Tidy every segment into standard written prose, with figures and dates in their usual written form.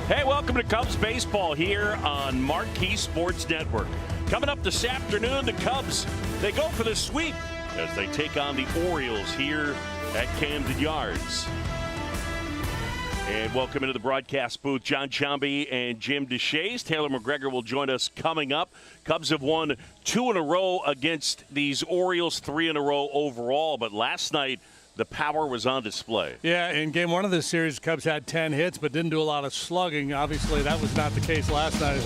Hey, welcome to Cubs baseball here on Marquee Sports Network. Coming up this afternoon, the Cubs, they go for the sweep as they take on the Orioles here at Camden Yards. And welcome into the broadcast booth, John Chomby and Jim Deshaies. Taylor McGregor will join us coming up. Cubs have won 2 in a row against these Orioles, 3 in a row overall. But last night, the power was on display. Yeah, in game 1 of this series, the Cubs had 10 hits but didn't do a lot of slugging. Obviously, that was not the case last night.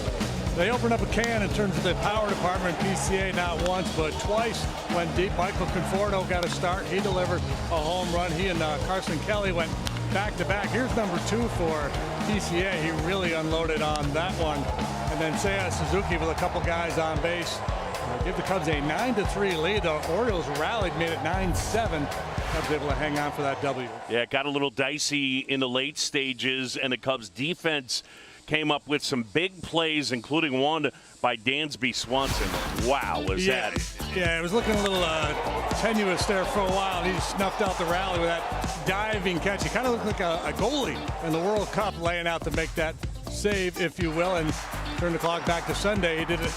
They opened up a can in terms of the power department. PCA not once but twice went deep. Michael Conforto got a start. He delivered a home run. He and Carson Kelly went back-to-back. Here's number 2 for PCA. He really unloaded on that one. And then Seiya Suzuki with a couple guys on base. Give the Cubs a 9-3 lead. The Orioles rallied, made it 9-7. Cubs able to hang on for that W. Yeah, it got a little dicey in the late stages, and the Cubs defense came up with some big plays, including one by Dansby Swanson. Wow, was that? Yeah, it was looking a little tenuous there for a while. He snuffed out the rally with that diving catch. He kind of looked like a goalie in the World Cup, laying out to make that save, if you will, and turn the clock back to Sunday. He did it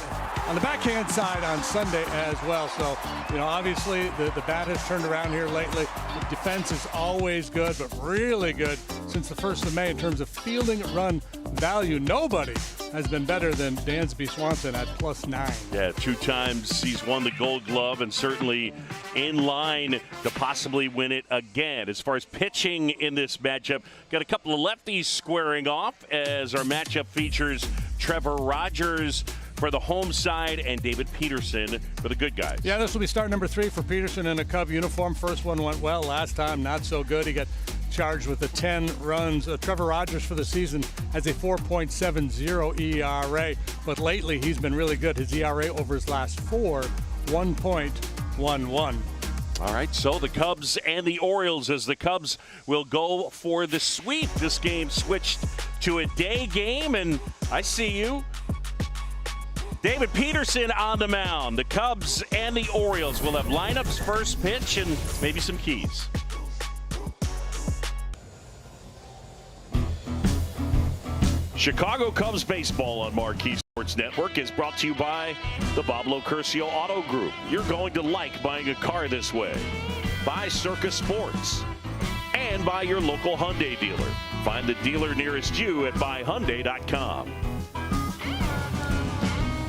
on the backhand side on Sunday as well. So, you know, obviously the bat has turned around here lately. The defense is always good, but really good since the 1st of May in terms of fielding run value. Nobody has been better than Dansby Swanson at +9. Yeah, 2 times he's won the Gold Glove and certainly in line to possibly win it again. As far as pitching in this matchup, got a couple of lefties squaring off as our matchup features Trevor Rogers for the home side and David Peterson for the good guys. Yeah, this will be start number 3 for Peterson in a Cub uniform. First one went well. Last time, not so good. He got charged with the 10 runs. Trevor Rogers for the season has a 4.70 ERA, but lately he's been really good. His ERA over his last 4, 1.11. All right, so the Cubs and the Orioles, as the Cubs will go for the sweep. This game switched to a day game, and I see you. David Peterson on the mound. The Cubs and the Orioles will have lineups, first pitch, and maybe some keys. Chicago Cubs baseball on Marquee Sports Network is brought to you by the Bob Locurcio Auto Group. You're going to like buying a car this way. By Circus Sports. And by your local Hyundai dealer. Find the dealer nearest you at buyhyundai.com.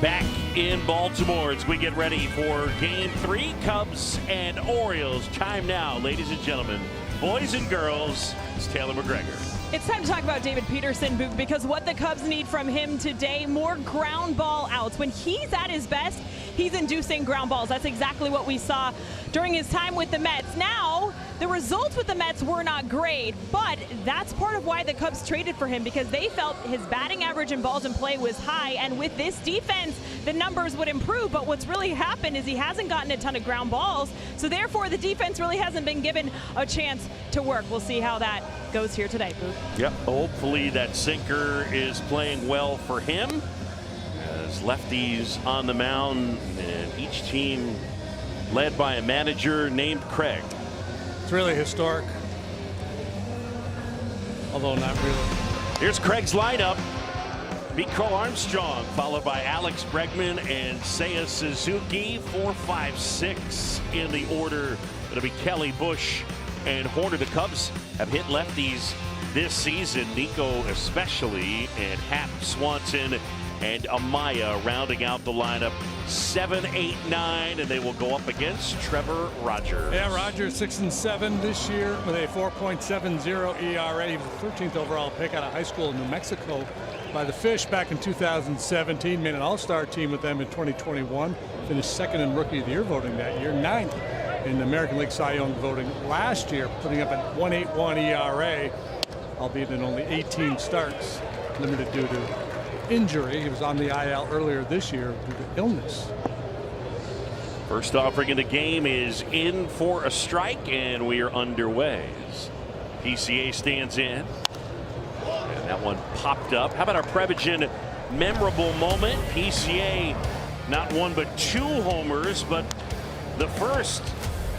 Back in Baltimore as we get ready for Game 3, Cubs and Orioles. Time now, ladies and gentlemen, boys and girls, it's Taylor McGregor. It's time to talk about David Peterson, because what the Cubs need from him today, more ground ball outs. When he's at his best, he's inducing ground balls. That's exactly what we saw during his time with the Mets. Now, the results with the Mets were not great, but that's part of why the Cubs traded for him, because they felt his batting average and balls in play was high, and with this defense, the numbers would improve. But what's really happened is he hasn't gotten a ton of ground balls, so therefore the defense really hasn't been given a chance to work. We'll see how that goes here today, Booth. Yep, hopefully that sinker is playing well for him. As lefties on the mound, and each team led by a manager named Craig. It's really historic, although not really. Here's Craig's lineup. Beat Crow Armstrong, followed by Alex Bregman and Seiya Suzuki. 4, 5, 6 in the order. It'll be Kelly, Bush, and Horner. The Cubs have hit lefties this season, Nico especially, and Happ, Swanson, and Amaya rounding out the lineup. 7, 8, 9, and they will go up against Trevor Rogers. Yeah, Rogers 6-7 this year with a 4.70 ERA. He was the 13th overall pick out of high school in New Mexico by the Fish back in 2017. Made an all-star team with them in 2021. Finished 2nd in Rookie of the Year voting that year. 9th in the American League Cy Young voting last year, putting up a 1.81 ERA, albeit in only 18 starts, limited due to injury. He was on the IL earlier this year due to illness. First offering in the game is in for a strike, and we are underway. PCA stands in, and that one popped up. How about our Prevagen memorable moment? PCA not 1 but 2 homers, but the first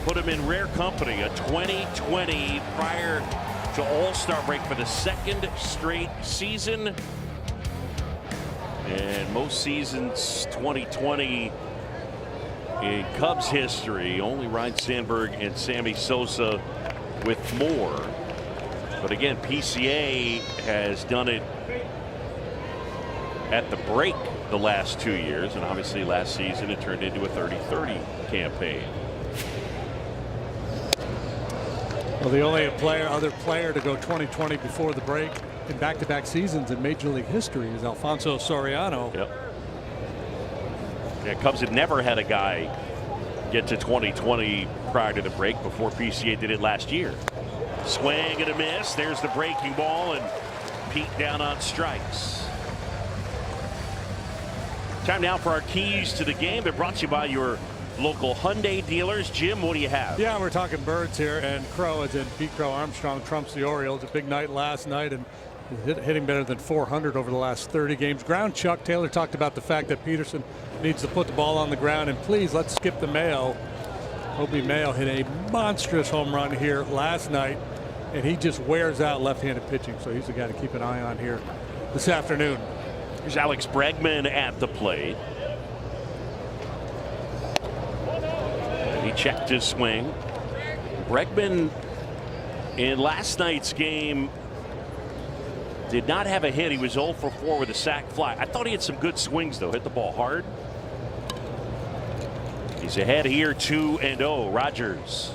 put him in rare company. A 2020 prior to All-Star break for the second straight season. And most seasons 2020 in Cubs history, only Ryan Sandberg and Sammy Sosa with more. But again, PCA has done it at the break the last 2 years, and obviously last season it turned into a 30-30 campaign. Well, the only other player to go 20-20 before the break in back-to-back seasons in Major League history is Alfonso Soriano. Yep. Yeah, Cubs had never had a guy get to 20-20 prior to the break before PCA did it last year. Swing and a miss. There's the breaking ball, and Pete down on strikes. Time now for our keys to the game. They're brought to you by your local Hyundai dealers. Jim, what do you have? Yeah, we're talking birds here, and Crow, as in Pete Crow Armstrong, trumps the Orioles. A big night last night, and hitting better than 400 over the last 30 games. Ground Chuck Taylor talked about the fact that Peterson needs to put the ball on the ground, and please, let's skip the Mayo. Obi Mayo hit a monstrous home run here last night, and he just wears out left-handed pitching, so he's the guy to keep an eye on here this afternoon. Here's Alex Bregman at the plate. He checked his swing. Bregman in last night's game did not have a hit. He was 0 for 4 with a sac fly. I thought he had some good swings, though. Hit the ball hard. He's ahead here 2-0. Rogers.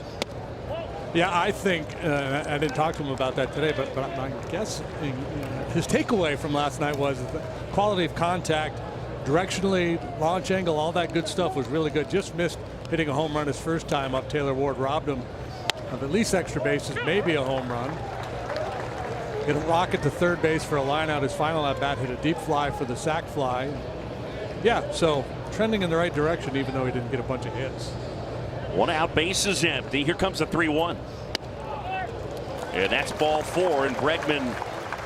Yeah, I think I didn't talk to him about that today, but I guess his takeaway from last night was the quality of contact, directionally, launch angle, all that good stuff was really good. Just missed hitting a home run his first time up. Taylor Ward robbed him of at least extra bases, maybe a home run. Hit a rocket to third base for a line out. His final at bat hit a deep fly for the sac fly. Yeah, so trending in the right direction, even though he didn't get a bunch of hits. 1 out, base is empty. Here comes the 3-1. And that's ball 4, and Bregman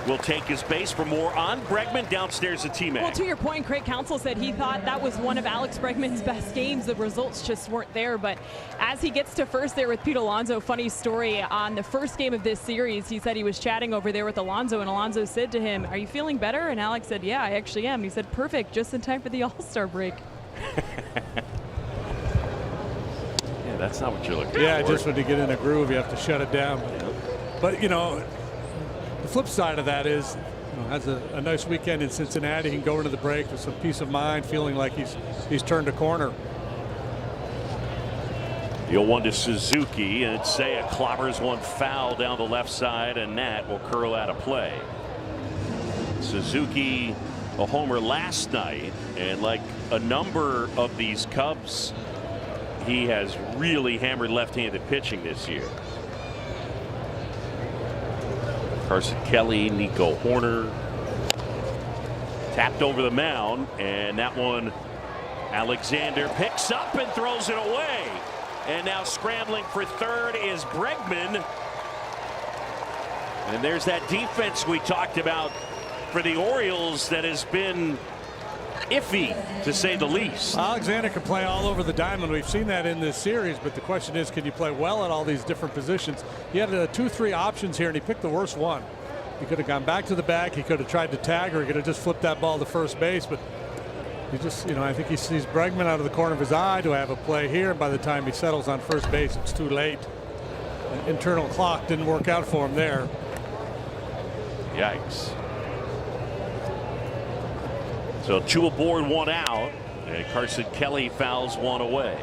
will take his base. For more on Bregman, downstairs at T-Mac. Well, to your point, Craig Counsell said he thought that was one of Alex Bregman's best games. The results just weren't there, but as he gets to first there with Pete Alonso, funny story, on the first game of this series, he said he was chatting over there with Alonso, and Alonso said to him, "Are you feeling better?" And Alex said, "Yeah, I actually am." And he said, "Perfect, just in time for the All-Star break." Yeah, that's not what you're looking for. Yeah, just when you get in a groove, you have to shut it down. But, you know, the flip side of that is, has a nice weekend in Cincinnati. He can go into the break with some peace of mind, feeling like he's turned a corner. The 0-1 to Suzuki, and Seiya clobbers one foul down the left side, and Nat will curl out of play. Suzuki, a homer last night, and like a number of these Cubs, he has really hammered left-handed pitching this year. Carson Kelly, Nico Horner. Tapped over the mound, and that one Alexander picks up and throws it away. And now scrambling for third is Bregman. And there's that defense we talked about for the Orioles that has been iffy, to say the least. Alexander can play all over the diamond. We've seen that in this series, but the question is, can you play well at all these different positions? He had 2-3 options here, and he picked the worst one. He could have gone back to the bag, he could have tried to tag, or he could have just flipped that ball to first base, but he just, I think he sees Bregman out of the corner of his eye. Do I have a play here? And by the time he settles on first base, it's too late. An internal clock didn't work out for him there. Yikes. So 2 aboard, 1 out, and Carson Kelly fouls one away.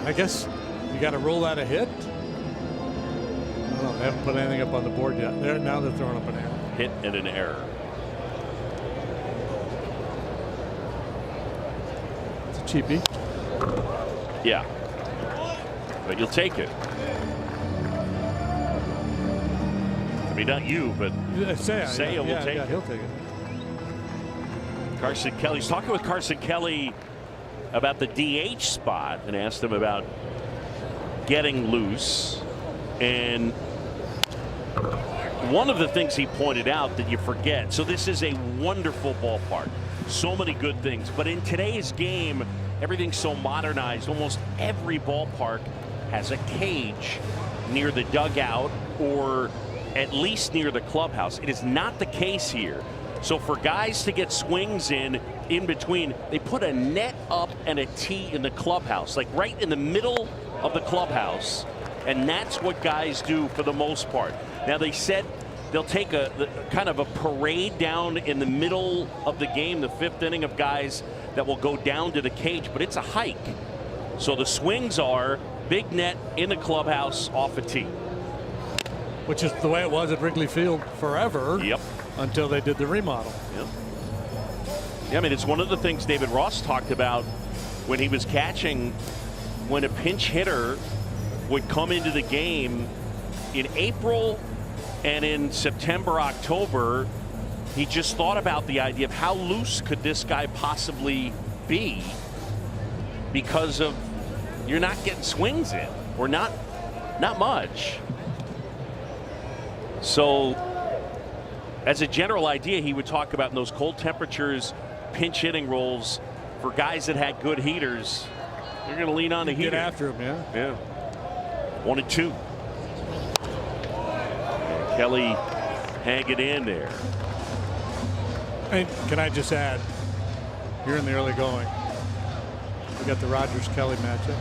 I guess you got to rule that a hit. I don't know, they haven't put anything up on the board yet. Now they're throwing up an error. Hit and an error. It's a cheapie. Yeah, but you'll take it. I mean, not you, but Seiya will take it. He'll take it. Carson Kelly's talking with Carson Kelly about the DH spot and asked him about getting loose. And one of the things he pointed out that you forget, so this is a wonderful ballpark, so many good things, but in today's game, everything's so modernized. Almost every ballpark has a cage near the dugout or at least near the clubhouse. It is not the case here. So for guys to get swings in between, they put a net up and a tee in the clubhouse, like right in the middle of the clubhouse. And that's what guys do for the most part. Now they said they'll take a kind of a parade down in the middle of the game, the 5th inning, of guys that will go down to the cage, but it's a hike. So the swings are big net in the clubhouse off a tee. Which is the way it was at Wrigley Field forever. Yep. Until they did the remodel. Yep. Yeah, I mean, it's one of the things David Ross talked about when he was catching, when a pinch hitter would come into the game in April and in September, October. He just thought about the idea of how loose could this guy possibly be, because of you're not getting swings in, or not much. So as a general idea, he would talk about in those cold temperatures, pinch hitting roles for guys that had good heaters. You're going to lean on the heater. Get after him, yeah. Yeah. 1-2. And Kelly hanging in there. And can I just add, here in the early going, we got the Rogers-Kelly matchup.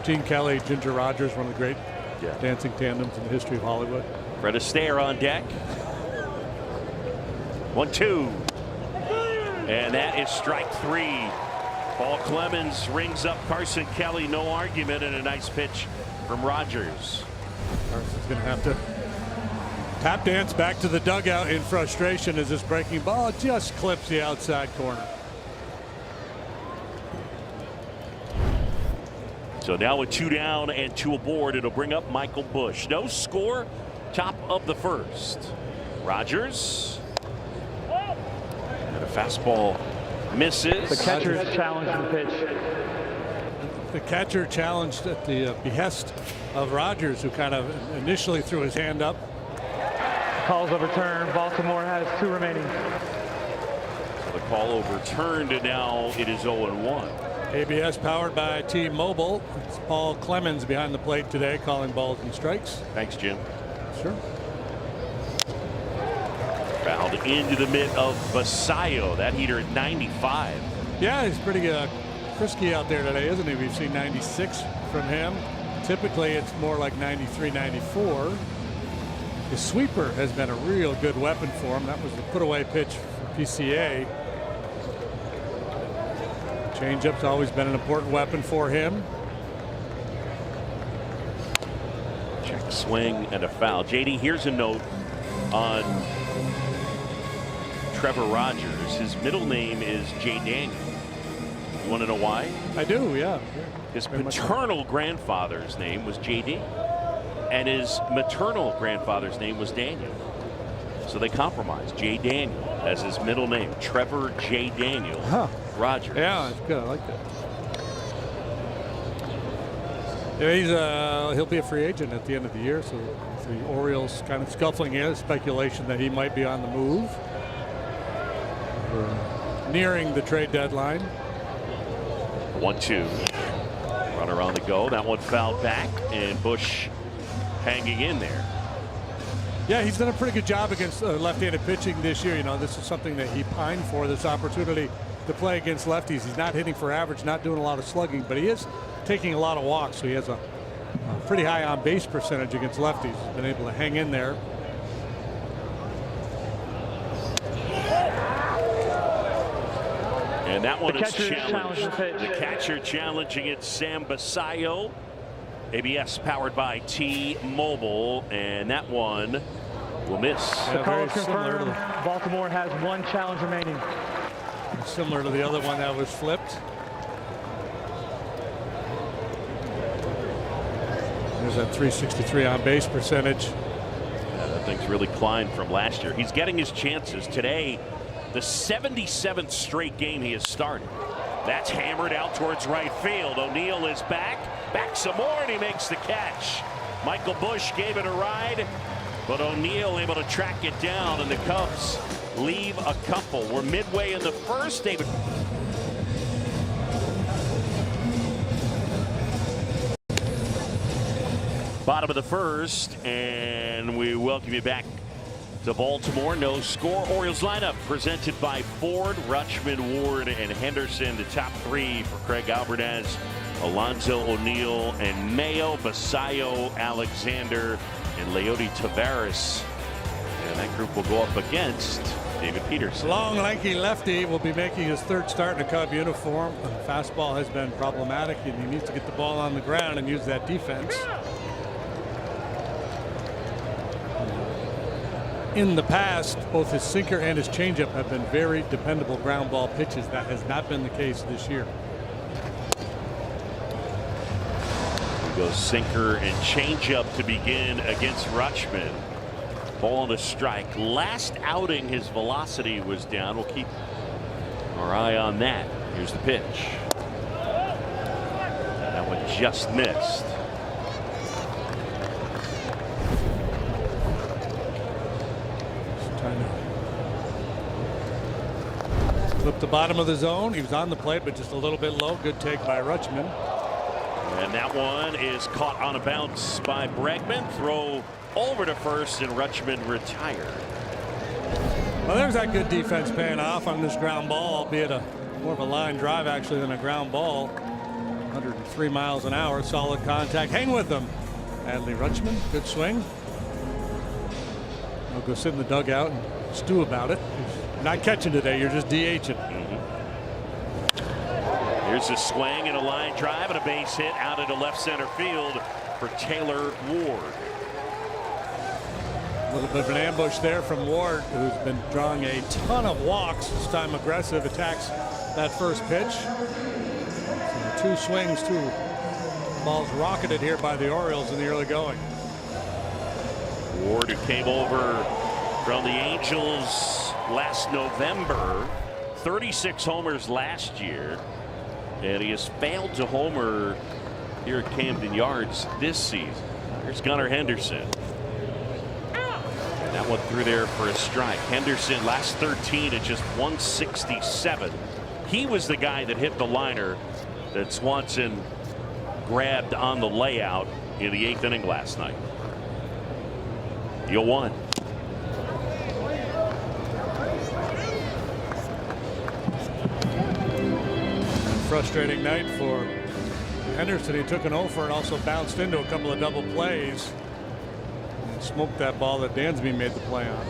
Gene Kelly, Ginger Rogers, one of the great dancing tandems in the history of Hollywood. Fred Astaire on deck. 1-2. And that is strike 3. Paul Clemens rings up Carson Kelly. No argument, and a nice pitch from Rogers. Carson's going to have to tap dance back to the dugout in frustration as this breaking ball just clips the outside corner. So now with 2 down and 2 aboard, it'll bring up Michael Busch. No score, top of the 1st. Rogers. And a fastball misses. The catcher challenged the pitch. The catcher challenged at the behest of Rogers, who kind of initially threw his hand up. Call's overturned. Baltimore has 2 remaining. So the call overturned, and now it is 0-1. ABS powered by T-Mobile. It's Paul Clemens behind the plate today, calling balls and strikes. Thanks, Jim. Sure. Fouled into the mid of Basayo. That heater at 95. Yeah, he's pretty frisky out there today, isn't he? We've seen 96 from him. Typically, it's more like 93, 94. The sweeper has been a real good weapon for him. That was the put-away pitch for PCA. Changeup's always been an important weapon for him. Check swing and a foul. JD, here's a note on Trevor Rogers. His middle name is Jay Daniel. You want to know why? I do, yeah. His paternal grandfather's name was JD, and his maternal grandfather's name was Daniel. So they compromised Jay Daniel as his middle name. Trevor J. Daniel Rogers. Yeah, that's good. I like that. Yeah, he'll be a free agent at the end of the year. So the Orioles kind of scuffling in, speculation that he might be on the move. We're nearing the trade deadline. 1-2. Runner on the go. That one fouled back, and Busch hanging in there. Yeah, he's done a pretty good job against left-handed pitching this year. You know, this is something that he pined for, this opportunity to play against lefties. He's not hitting for average, not doing a lot of slugging, but he is taking a lot of walks, so he has a pretty high on-base percentage against lefties. He's been able to hang in there. And that one is challenged. The catcher challenging it, Sam Basayo. ABS powered by T-Mobile, and that one will miss. The call is confirmed. Baltimore has 1 challenge remaining. Similar to the other one that was flipped. There's that 363 on base percentage. Yeah, that thing's really climbed from last year. He's getting his chances today. The 77th straight game he has started. That's hammered out towards right field. O'Neill is back some more, and he makes the catch. Michael Busch gave it a ride, but O'Neill able to track it down, and the Cubs leave a couple. We're midway in the first. David. Bottom of the first, and we welcome you back to Baltimore. No score. Orioles lineup presented by Ford, Rutschman, Ward, and Henderson. The top three for Craig Albertaz, Alonso O'Neill, and Mayo, Basayo, Alexander, and Leody Taveras. And that group will go up against David Peterson. Long, lanky lefty will be making his third start in a Cub uniform. The fastball has been problematic, and he needs to get the ball on the ground and use that defense. In the past, both his sinker and his changeup have been very dependable ground ball pitches. That has not been the case this year. He goes sinker and changeup to begin against Rutschman. Ball on a strike. Last outing, his velocity was down. We'll keep our eye on that. Here's the pitch. That one just missed. Trying to flip the bottom of the zone. He was on the plate, but just a little bit low. Good take by Rutschman. And that one is caught on a bounce by Bregman. Throw over to first, and Rutschman retired. Well, there's that good defense paying off on this ground ball, albeit more of a line drive actually than a ground ball. 103 miles an hour, solid contact. Hang with them. Adley Rutschman, good swing. I'll go sit in the dugout and stew about it. You're not catching today, you're just DHing. Here's a swing and a line drive and a base hit out into left center field for Taylor Ward. A little bit of an ambush there from Ward, who's been drawing a ton of walks. This time aggressive, attacks that first pitch. So 2 swings, 2 balls rocketed here by the Orioles in the early going. Ward, who came over from the Angels last November, 36 homers last year, and he has failed to homer here at Camden Yards this season. Here's Gunnar Henderson. And that one through there for a strike. Henderson last 13 at just 167. He was the guy that hit the liner that Swanson grabbed on the layout in the 8th inning last night. 0-1. Frustrating night for Henderson. He took an 0 for and also bounced into a couple of double plays. And smoked that ball that Dansby made the play on.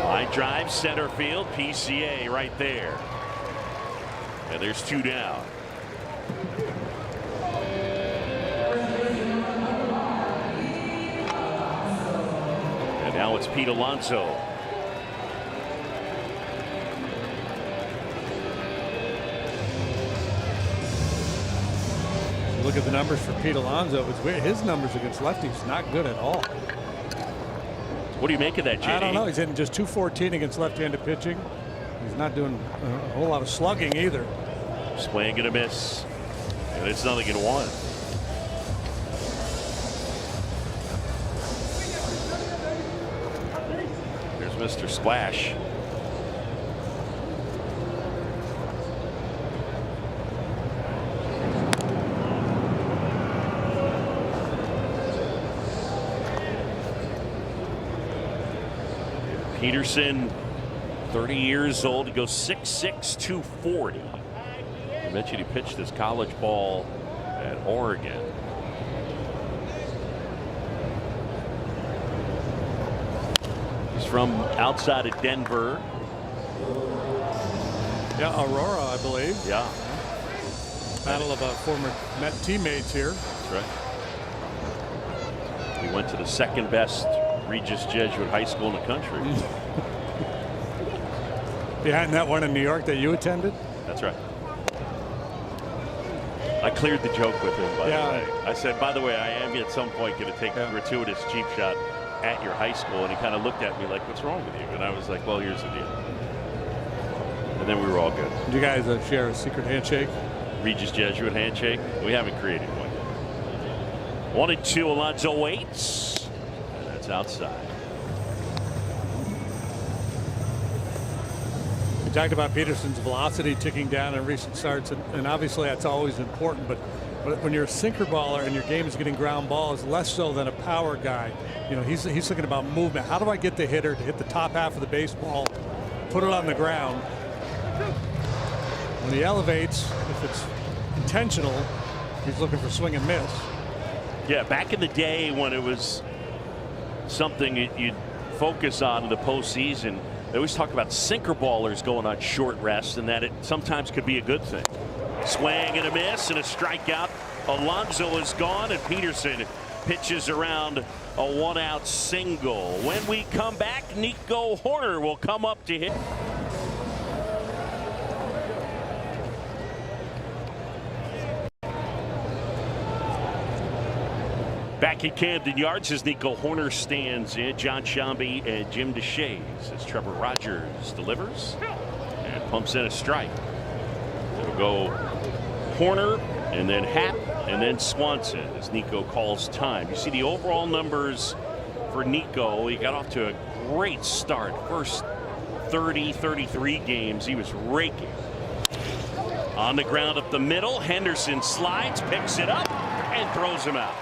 Line drive, center field, PCA right there. And there's 2 down. And now it's Pete Alonso. Look at the numbers for Pete Alonso. It's weird. His numbers against lefties not good at all. What do you make of that, JD? I don't know. He's hitting just .214 against left-handed pitching. He's not doing a whole lot of slugging either. Swing and a miss, and it's 0-1. There's Mr. Splash. Peterson, 30 years old. He goes 6'6", 240. I mentioned he pitched his college ball at Oregon. He's from outside of Denver. Yeah, Aurora, I believe. Yeah. Battle of former Met teammates here. That's right. He went to the second best Regis Jesuit high school in the country. Behind that one in New York that you attended? That's right. I cleared the joke with him, by the way. I said, by the way, I am at some point going to take a gratuitous cheap shot at your high school. And he kind of looked at me like, what's wrong with you? And I was like, well, here's the deal. And then we were all good. Did you guys share a secret handshake? Regis Jesuit handshake? We haven't created one. 1-2, Alonso waits. And that's outside. You talked about Peterson's velocity ticking down in recent starts, and obviously that's always important, but when you're a sinker baller and your game is getting ground balls, less so than a power guy. You know, he's thinking about movement. How do I get the hitter to hit the top half of the baseball, put it on the ground? When he elevates, if it's intentional, he's looking for swing and miss. Yeah, back in the day when it was something you'd focus on in the postseason, they always talk about sinker ballers going on short rest, and that it sometimes could be a good thing. Swing and a miss and a strikeout. Alonso is gone, and Peterson pitches around a 1-out single. When we come back, Nico Horner will come up to hit. Back at Camden Yards as Nico Horner stands in. John Shambi and Jim Deshaies as Trevor Rogers delivers and pumps in a strike. It'll go Horner and then Happ and then Swanson as Nico calls time. You see the overall numbers for Nico. He got off to a great start. First 33 games he was raking. On the ground up the middle, Henderson slides, picks it up and throws him out.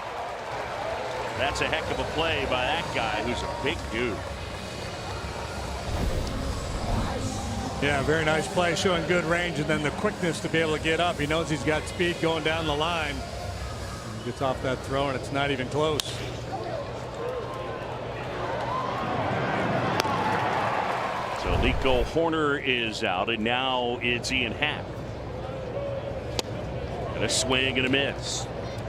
That's a heck of a play by that guy who's a big dude. Yeah, very nice play, showing good range, and then the quickness to be able to get up. He knows he's got speed going down the line. He gets off that throw, and it's not even close. So Nico Horner is out, and now it's Ian Happ. And a swing and a miss.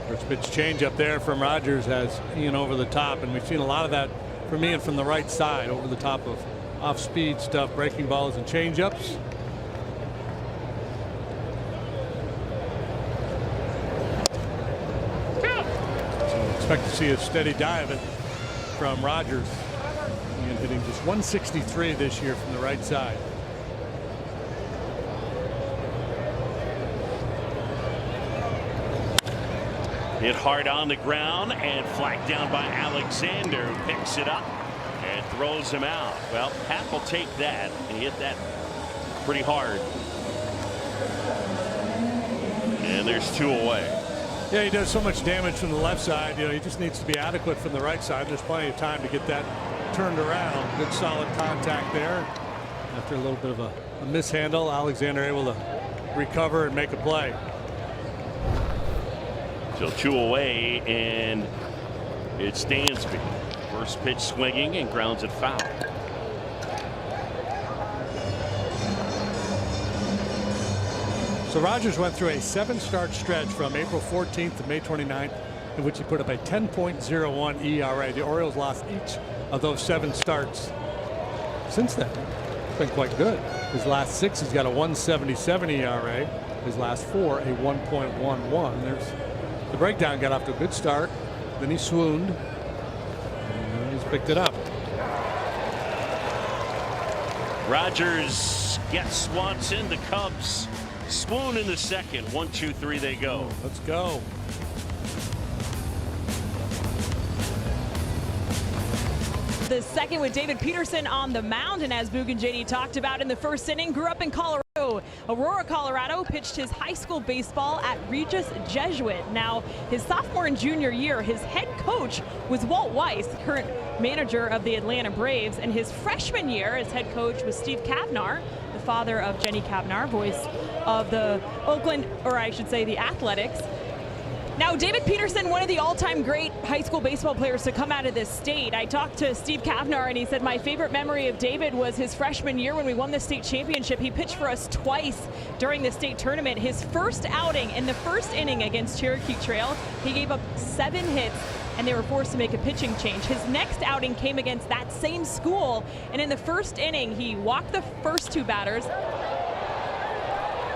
First pitch change up there from Rogers has Ian over the top, and we've seen a lot of that from Ian from the right side, over the top of off-speed stuff, breaking balls and changeups. So expect to see a steady dive from Rogers. Ian hitting just 163 this year from the right side. Hit hard on the ground and flagged down by Alexander, who picks it up and throws him out. Well, Happ will take that, and he hit that pretty hard. And there's 2 away. Yeah, he does so much damage from the left side. You know, he just needs to be adequate from the right side. There's plenty of time to get that turned around. Good solid contact there. After a little bit of a mishandle, Alexander able to recover and make a play. So 2 away, and it's Dansby. First pitch swinging and grounds it foul. So Rogers went through a 7-start stretch from April 14th to May 29th, in which he put up a 10.01 ERA. The Orioles lost each of those 7 starts. Since then, it's been quite good. His last 6, he's got a 1.77 ERA. His last 4, a 1.11. There's the breakdown. Got off to a good start, then he swooned, and he's picked it up. Rogers gets Swanson. The Cubs swoon in the second. 1, 2, 3 they go. Let's go. The second with David Peterson on the mound, and as Boog and JD talked about in the first inning, grew up in Colorado. Aurora, Colorado, pitched his high school baseball at Regis Jesuit. Now, his sophomore and junior year, his head coach was Walt Weiss, current manager of the Atlanta Braves, and his freshman year, his head coach was Steve Kavnar, the father of Jenny Kavnar, voice of the Oakland, or I should say the Athletics. Now, David Peterson, one of the all-time great high school baseball players to come out of this state. I talked to Steve Kavnar, and he said, my favorite memory of David was his freshman year when we won the state championship. He pitched for us twice during the state tournament. His first outing in the first inning against Cherokee Trail, he gave up 7 hits, and they were forced to make a pitching change. His next outing came against that same school, and in the first inning, he walked the first 2 batters.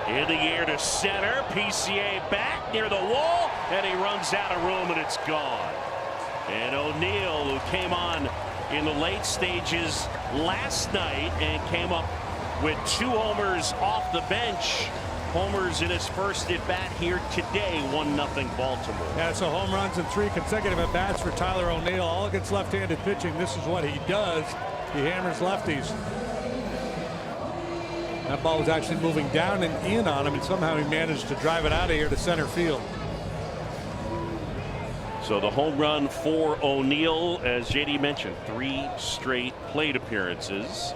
In the air to center, PCA back near the wall, and he runs out of room, and it's gone. And O'Neill, who came on in the late stages last night and came up with 2 homers off the bench. Homers in his first at bat here today. 1-0 Baltimore. Yeah, so home runs and 3 consecutive at bats for Tyler O'Neill. All against left-handed pitching. This is what he does. He hammers lefties. That ball was actually moving down and in on him, and somehow he managed to drive it out of here to center field. So the home run for O'Neill, as JD mentioned, 3 straight plate appearances.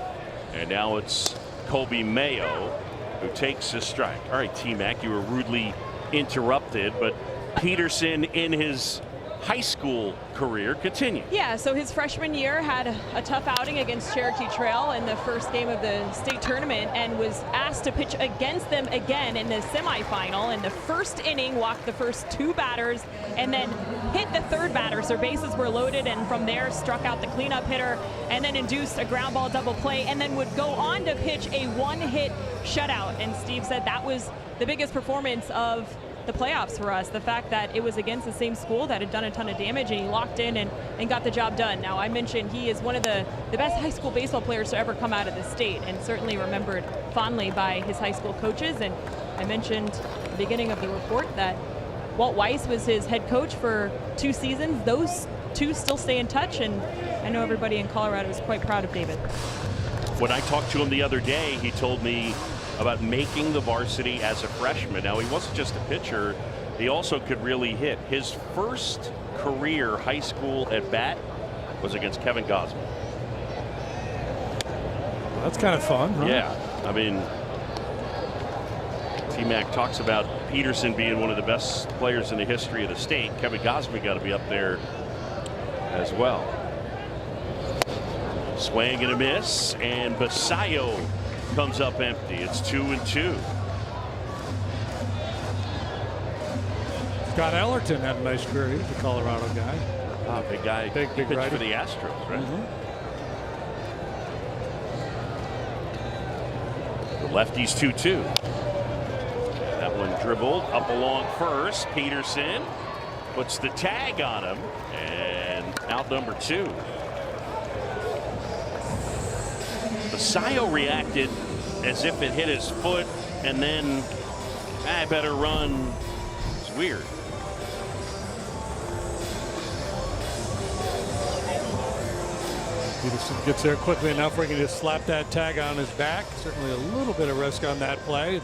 And now it's Kobe Mayo who takes his strike. All right, T-Mac, you were rudely interrupted, but Peterson in his high school career continued. Yeah, so his freshman year had a tough outing against Cherokee Trail in the first game of the state tournament and was asked to pitch against them again in the semifinal. In the first inning, walked the first 2 batters and then hit the 3rd batter, so bases were loaded, and from there struck out the cleanup hitter and then induced a ground ball double play and then would go on to pitch a 1-hit shutout. And Steve said that was the biggest performance of the playoffs for us, the fact that it was against the same school that had done a ton of damage, and he locked in and got the job done. Now, I mentioned he is one of the best high school baseball players to ever come out of the state, and certainly remembered fondly by his high school coaches. And I mentioned at the beginning of the report that Walt Weiss was his head coach for 2 seasons. Those 2 still stay in touch, and I know everybody in Colorado is quite proud of David. When I talked to him the other day, he told me about making the varsity as a freshman. Now, he wasn't just a pitcher, he also could really hit. His first career high school at bat was against Kevin Gosman. Well, that's kind of fun, huh? Yeah, I mean, T-Mac talks about Peterson being one of the best players in the history of the state. Kevin Gosman got to be up there as well. Swing and a miss, and Basayo comes up empty. It's 2-2. Scott Ellerton had a nice career. He was a Colorado guy. Oh, big guy. Big pitched righty. for the Astros, right? The lefty's 2-2. That one dribbled up along first. Peterson puts the tag on him, and out number 2. Basayo reacted as if it hit his foot, and then I better run. It's weird. Peterson gets there quickly enough where he can just slap that tag on his back. Certainly a little bit of risk on that play.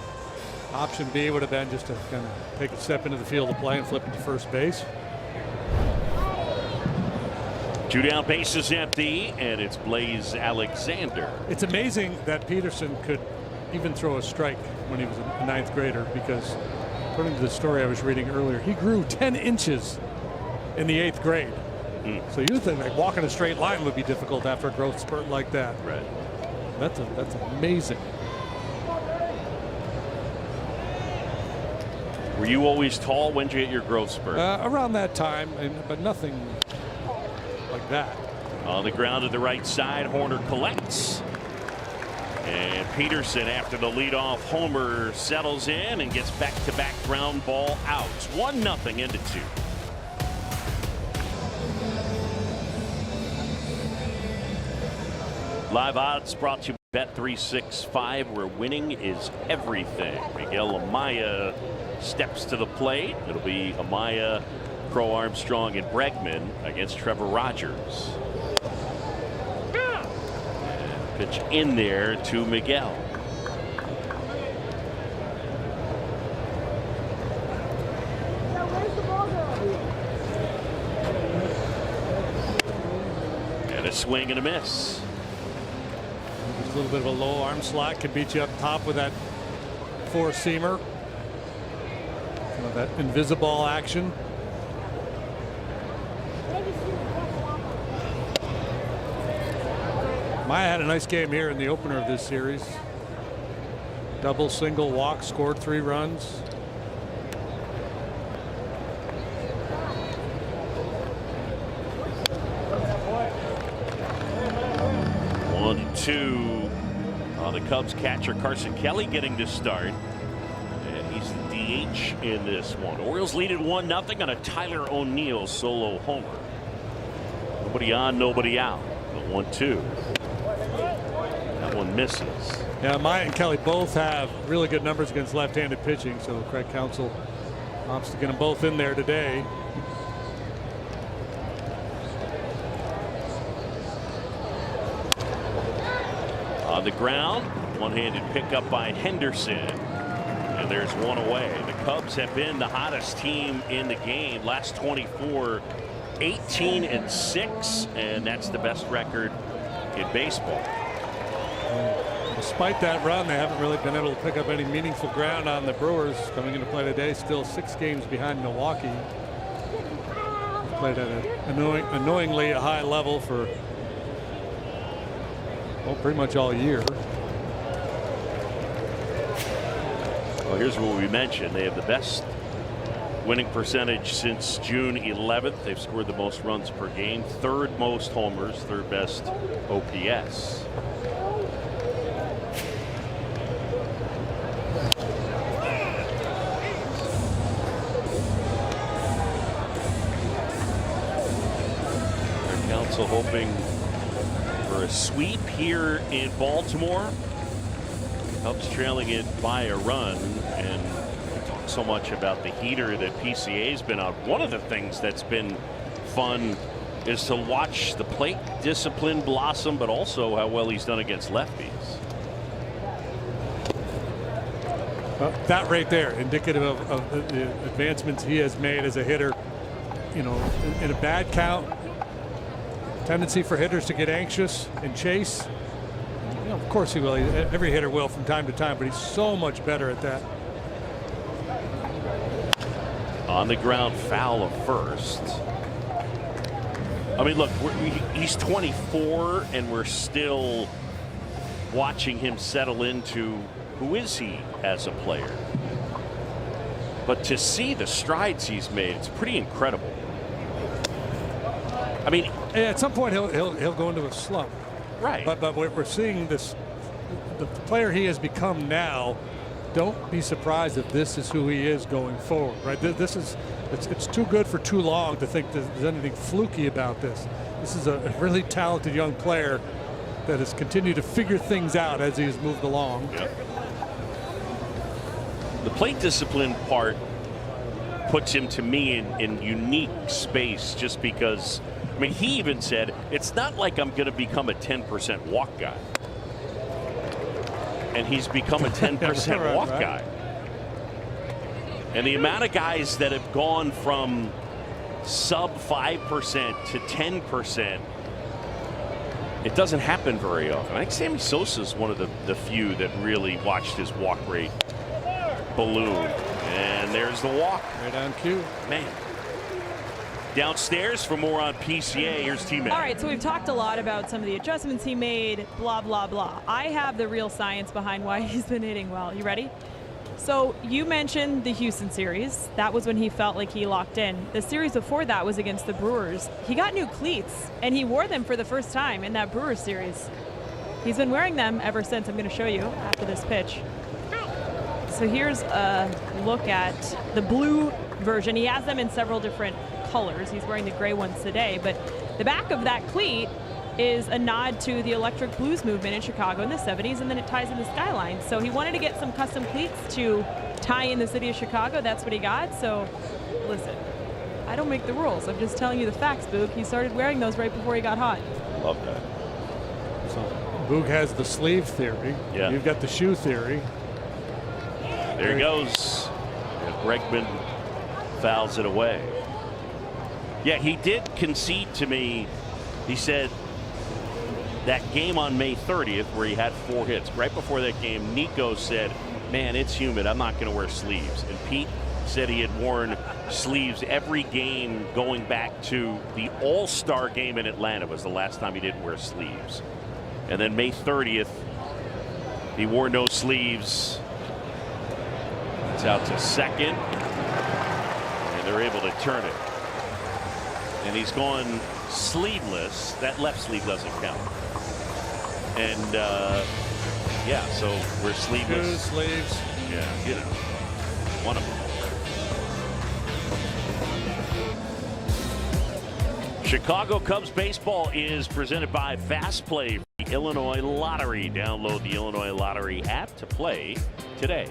Option B would have been just to kind of take a step into the field of play and flip it to first base. 2 down, bases empty, and it's Blaze Alexander. It's amazing that Peterson could even throw a strike when he was a 9th grader, because according to the story I was reading earlier, he grew 10 inches in the 8th grade. So you think like walking a straight line would be difficult after a growth spurt like that. Right. That's amazing. Were you always tall? When did you get your growth spurt? Around that time, but nothing like that. On the ground to the right side, Horner collects. And Peterson, after the leadoff homer, settles in and gets back-to-back ground ball outs. 1-0 into 2. Live odds brought to you by Bet365, where winning is everything. Miguel Amaya steps to the plate. It'll be Amaya, Crow Armstrong, and Bregman against Trevor Rogers. And pitch in there to Miguel. And a swing and a miss. Just a little bit of a low arm slot can beat you up top with that 4-seamer. Some of that invisible action. Maya had a nice game here in the opener of this series. Double, single, walk, scored 3 runs. One, 2. The Cubs catcher Carson Kelly getting to start. And he's the DH in this one. Orioles lead at 1-0 on a Tyler O'Neill solo homer. Nobody on, nobody out. The 1-2. That one misses. Yeah, Maya and Kelly both have really good numbers against left-handed pitching, so Craig Counsell opts to get them both in there today. On the ground, One-handed pickup by Henderson. And there's one away. The Cubs have been the hottest team in the game. Last 24, 18-6, and that's the best record in baseball. Despite that run, they haven't really been able to pick up any meaningful ground on the Brewers. Coming into play today, still 6 games behind Milwaukee. Played at an annoyingly a high level for, well, pretty much all year. Well, here's what we mentioned. They have the best winning percentage since June 11th. They've scored the most runs per game, 3rd most homers, 3rd best OPS. Their council hoping for a sweep here in Baltimore. Cubs trailing it by a run, and we talk so much about the heater that PCA's been on. One of the things that's been fun is to watch the plate discipline blossom, but also how well he's done against lefties. That right there, indicative of the advancements he has made as a hitter. You know, in a bad count, tendency for hitters to get anxious and chase. You know, of course he will. Every hitter will from time to time, but he's so much better at that. On the ground, foul of first. I mean, look, he's 24, and we're still watching him settle into who is he as a player. But to see the strides he's made, it's pretty incredible. I mean, at some point he'll go into a slump. Right. But we're seeing this, the player he has become now. Don't be surprised if this is who he is going forward. Right. It's too good for too long to think there's anything fluky about this. This is a really talented young player that has continued to figure things out as he has moved along. Yep. The plate discipline part puts him, to me, in unique space, just because, I mean, he even said, it's not like I'm going to become a 10% walk guy. And he's become a 10% walk guy. And the amount of guys that have gone from sub 5% to 10%, it doesn't happen very often. I think Sammy Sosa is one of the few that really watched his walk rate balloon. And there's the walk. Right on cue. Man. Downstairs for more on PCA. Here's T-Man. All right, so we've talked a lot about some of the adjustments he made, blah, blah, blah. I have the real science behind why he's been hitting well. You ready? So you mentioned the Houston series. That was when he felt like he locked in. The series before that was against the Brewers. He got new cleats, and he wore them for the first time in that Brewers series. He's been wearing them ever since. I'm going to show you after this pitch. So here's a look at the blue version. He has them in several different colors. He's wearing the gray ones today, but the back of that cleat is a nod to the electric blues movement in Chicago in the 70s, and then it ties in the skyline. So he wanted to get some custom cleats to tie in the city of Chicago. That's what he got. So listen, I don't make the rules. I'm just telling you the facts, Boog. He started wearing those right before he got hot. Love that. So Boog has the sleeve theory. Yeah. You've got the shoe theory. There he goes. And Bregman fouls it away. Yeah, he did concede to me. He said that game on May 30th where he had 4 hits, right before that game, Nico said, man, it's humid, I'm not going to wear sleeves. And Pete said he had worn sleeves every game going back to the All-Star game in Atlanta was the last time he didn't wear sleeves. And then May 30th, he wore no sleeves. It's out to second, and they're able to turn it. And he's gone sleeveless. That left sleeve doesn't count. And yeah, so we're sleeveless. 2 sleeves. Yeah, you know, one of them. Chicago Cubs baseball is presented by Fast Play, the Illinois Lottery. Download the Illinois Lottery app to play today.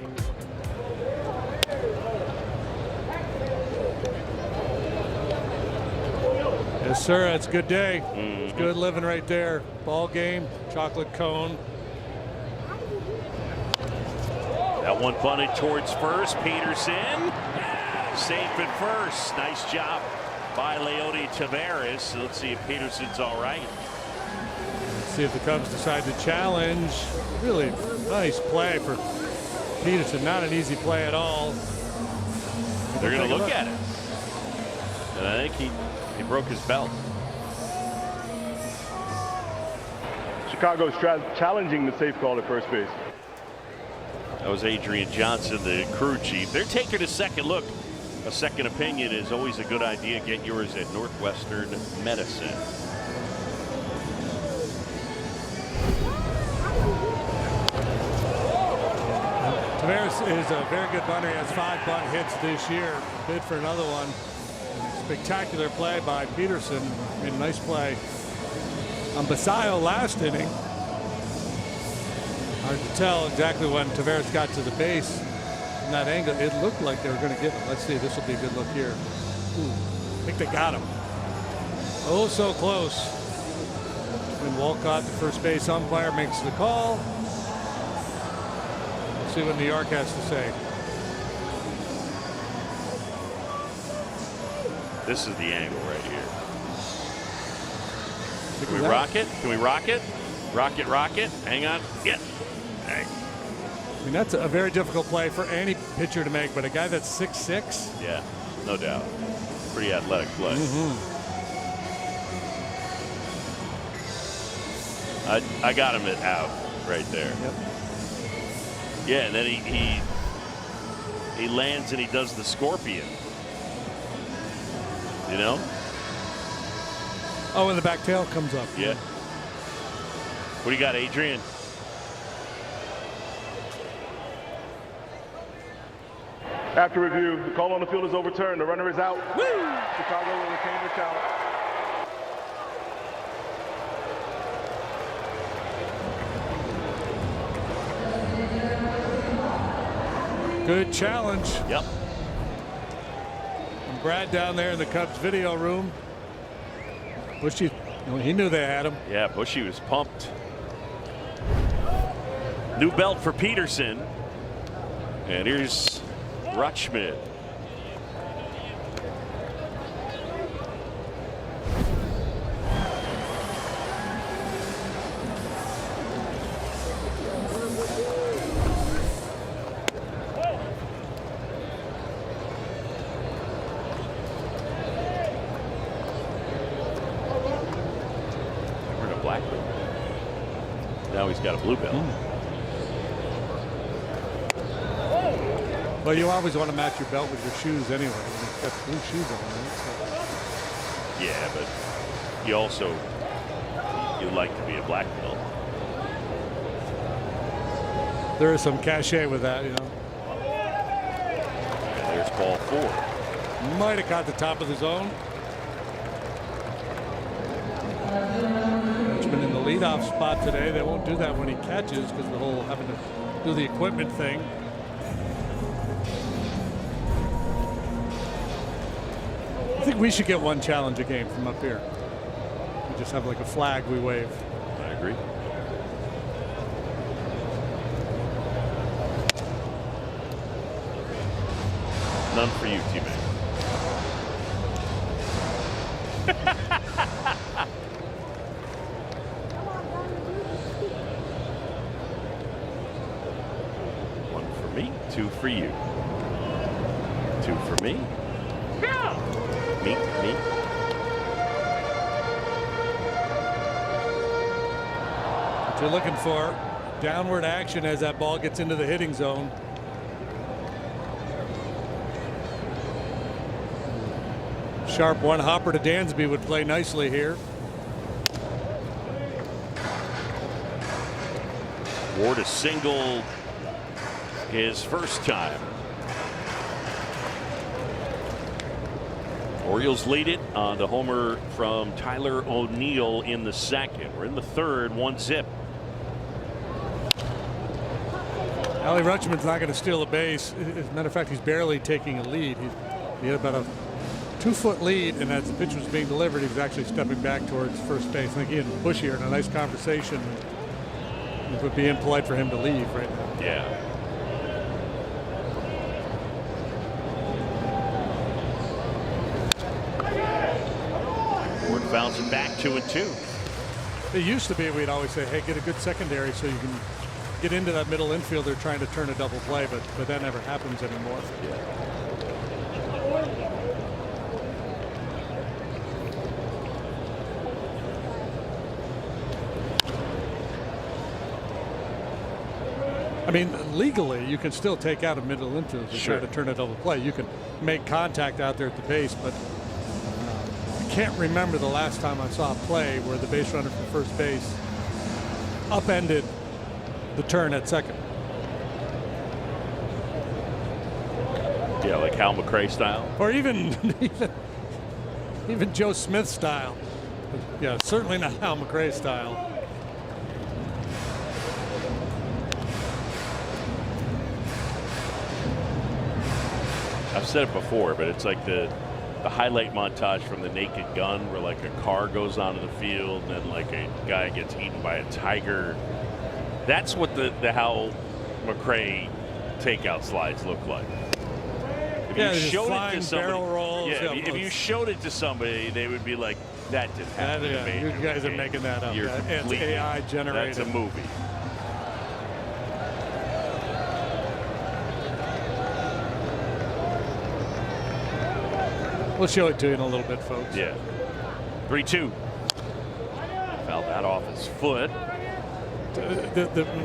Yes, sir. It's a good day. It's good living right there. Ball game, chocolate cone. That one bunted towards first. Peterson safe at first. Nice job by Leody Taveras. So let's see if Peterson's all right. Let's see if the Cubs decide to challenge. Really nice play for Peterson. Not an easy play at all. They're going to look at it. And I think he broke his belt. Chicago's challenging the safe call at first base. That was Adrian Johnson, the crew chief. They're taking a second look. A second opinion is always a good idea. Get yours at Northwestern Medicine. Taveras is a very good bunter. He has 5 bunt hits this year. Bid for another one. Spectacular play by Peterson. I mean, nice play on Basayo last inning. Hard to tell exactly when Taveras got to the base. From that angle, it looked like they were going to get him. Let's see. This will be a good look here. Ooh, I think they got him. Oh, so close. And Walcott, the first base umpire, makes the call. Let's see what New York has to say. This is the angle right here. Can we rock it? Can we rock it? Rock it, rock it. Hang on. Yeah. Hey. I mean, that's a very difficult play for any pitcher to make, but a guy that's 6'6". Yeah, no doubt. Pretty athletic play. I got him at out right there. Yep. Yeah, and then he lands and he does the scorpion. You know? Oh, and the back tail comes up. Yeah. What do you got, Adrian? After review, the call on the field is overturned. The runner is out. Woo! Chicago will retain the challenge. Good challenge. Yep. And Brad down there in the Cubs video room. Bushy, he knew they had him. Yeah, Bushy was pumped. New belt for Peterson. And here's Rutschmidt. We're in a black belt. Now he's got a blue belt. Well, you always want to match your belt with your shoes anyway. You've got blue shoes on, right? So. Yeah, but you'd like to be a black belt. There is some cachet with that, you know. And there's ball 4. Might have caught the top of the zone. Richmond in the leadoff spot today. They won't do that when he catches because the whole having to do the equipment thing. I think we should get one challenge a game from up here. We just have like a flag we wave. I agree. None for you, teammate. One for me, 2 for you. 2 for me. Me. What you're looking for, downward action as that ball gets into the hitting zone. Sharp one hopper to Dansby would play nicely here. Ward a single his first time. Orioles lead it on the homer from Tyler O'Neill in the second. We're in the third, 1-0. Ali Rutschman's not going to steal a base. As a matter of fact, he's barely taking a lead. He had about a 2-foot lead, and as the pitch was being delivered, he was actually stepping back towards first base. I think he and Bushy are in a nice conversation. It would be impolite for him to leave right now. Yeah. bouncing back 2-2. It used to be we'd always say, hey, get a good secondary so you can get into that middle infielder trying to turn a double play, but that never happens anymore. I mean, legally, you can still take out a middle infielder to try to turn a double play. You can make contact out there at the base, but I can't remember the last time I saw a play where the base runner from first base upended the turn at second. Yeah, like Hal McRae style. Or even Joe Smith style. But yeah, certainly not Hal McRae style. I've said it before, but it's like the highlight montage from The Naked Gun, where like a car goes onto the field and then like a guy gets eaten by a tiger. That's what the Hal McRae takeout slides look like. If you showed it to somebody, rolls, if you showed it to somebody, they would be like, "That didn't happen." You guys are making that up. It's AI generated. That's a movie. We'll show it to you in a little bit, folks. Yeah. 3-2. Fouled that off his foot.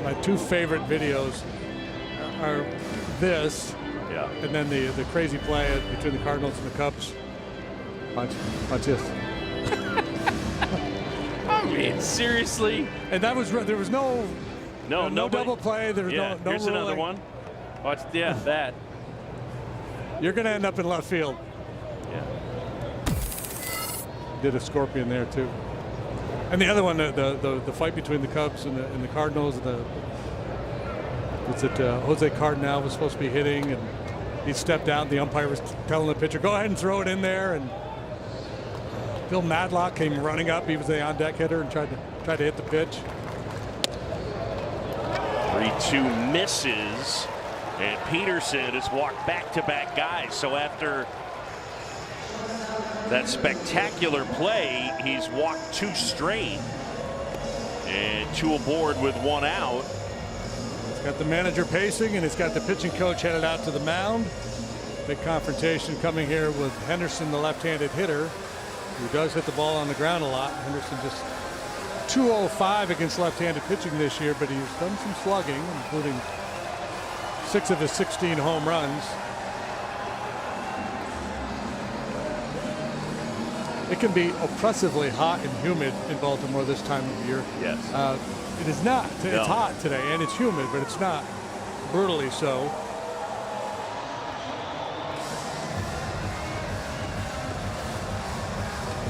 My two favorite videos are this, and then the crazy play between the Cardinals and the Cubs. Watch this. I mean, seriously. And that was there was no double play. There was no Here's ruling. another one. Watch, that. You're going to end up in left field. Yeah. Did a scorpion there too. And the other one, the fight between the Cubs and the Cardinals. Jose Cardinal was supposed to be hitting, and he stepped out. The umpire was telling the pitcher, "Go ahead and throw it in there." And Bill Madlock came running up. He was the on-deck hitter and tried to hit the pitch. 3-2 misses, and Peterson has walked back-to-back guys. So after that spectacular play, he's walked 2 straight, and 2 aboard with 1 out. He's got the manager pacing, and he's got the pitching coach headed out to the mound. Big confrontation coming here with Henderson, the left-handed hitter, who does hit the ball on the ground a lot. Henderson just 205 against left-handed pitching this year, but he's done some slugging, including 6 of his 16 home runs. It can be oppressively hot and humid in Baltimore this time of year. Yes. It is not. It's hot today, and it's humid, but it's not brutally so.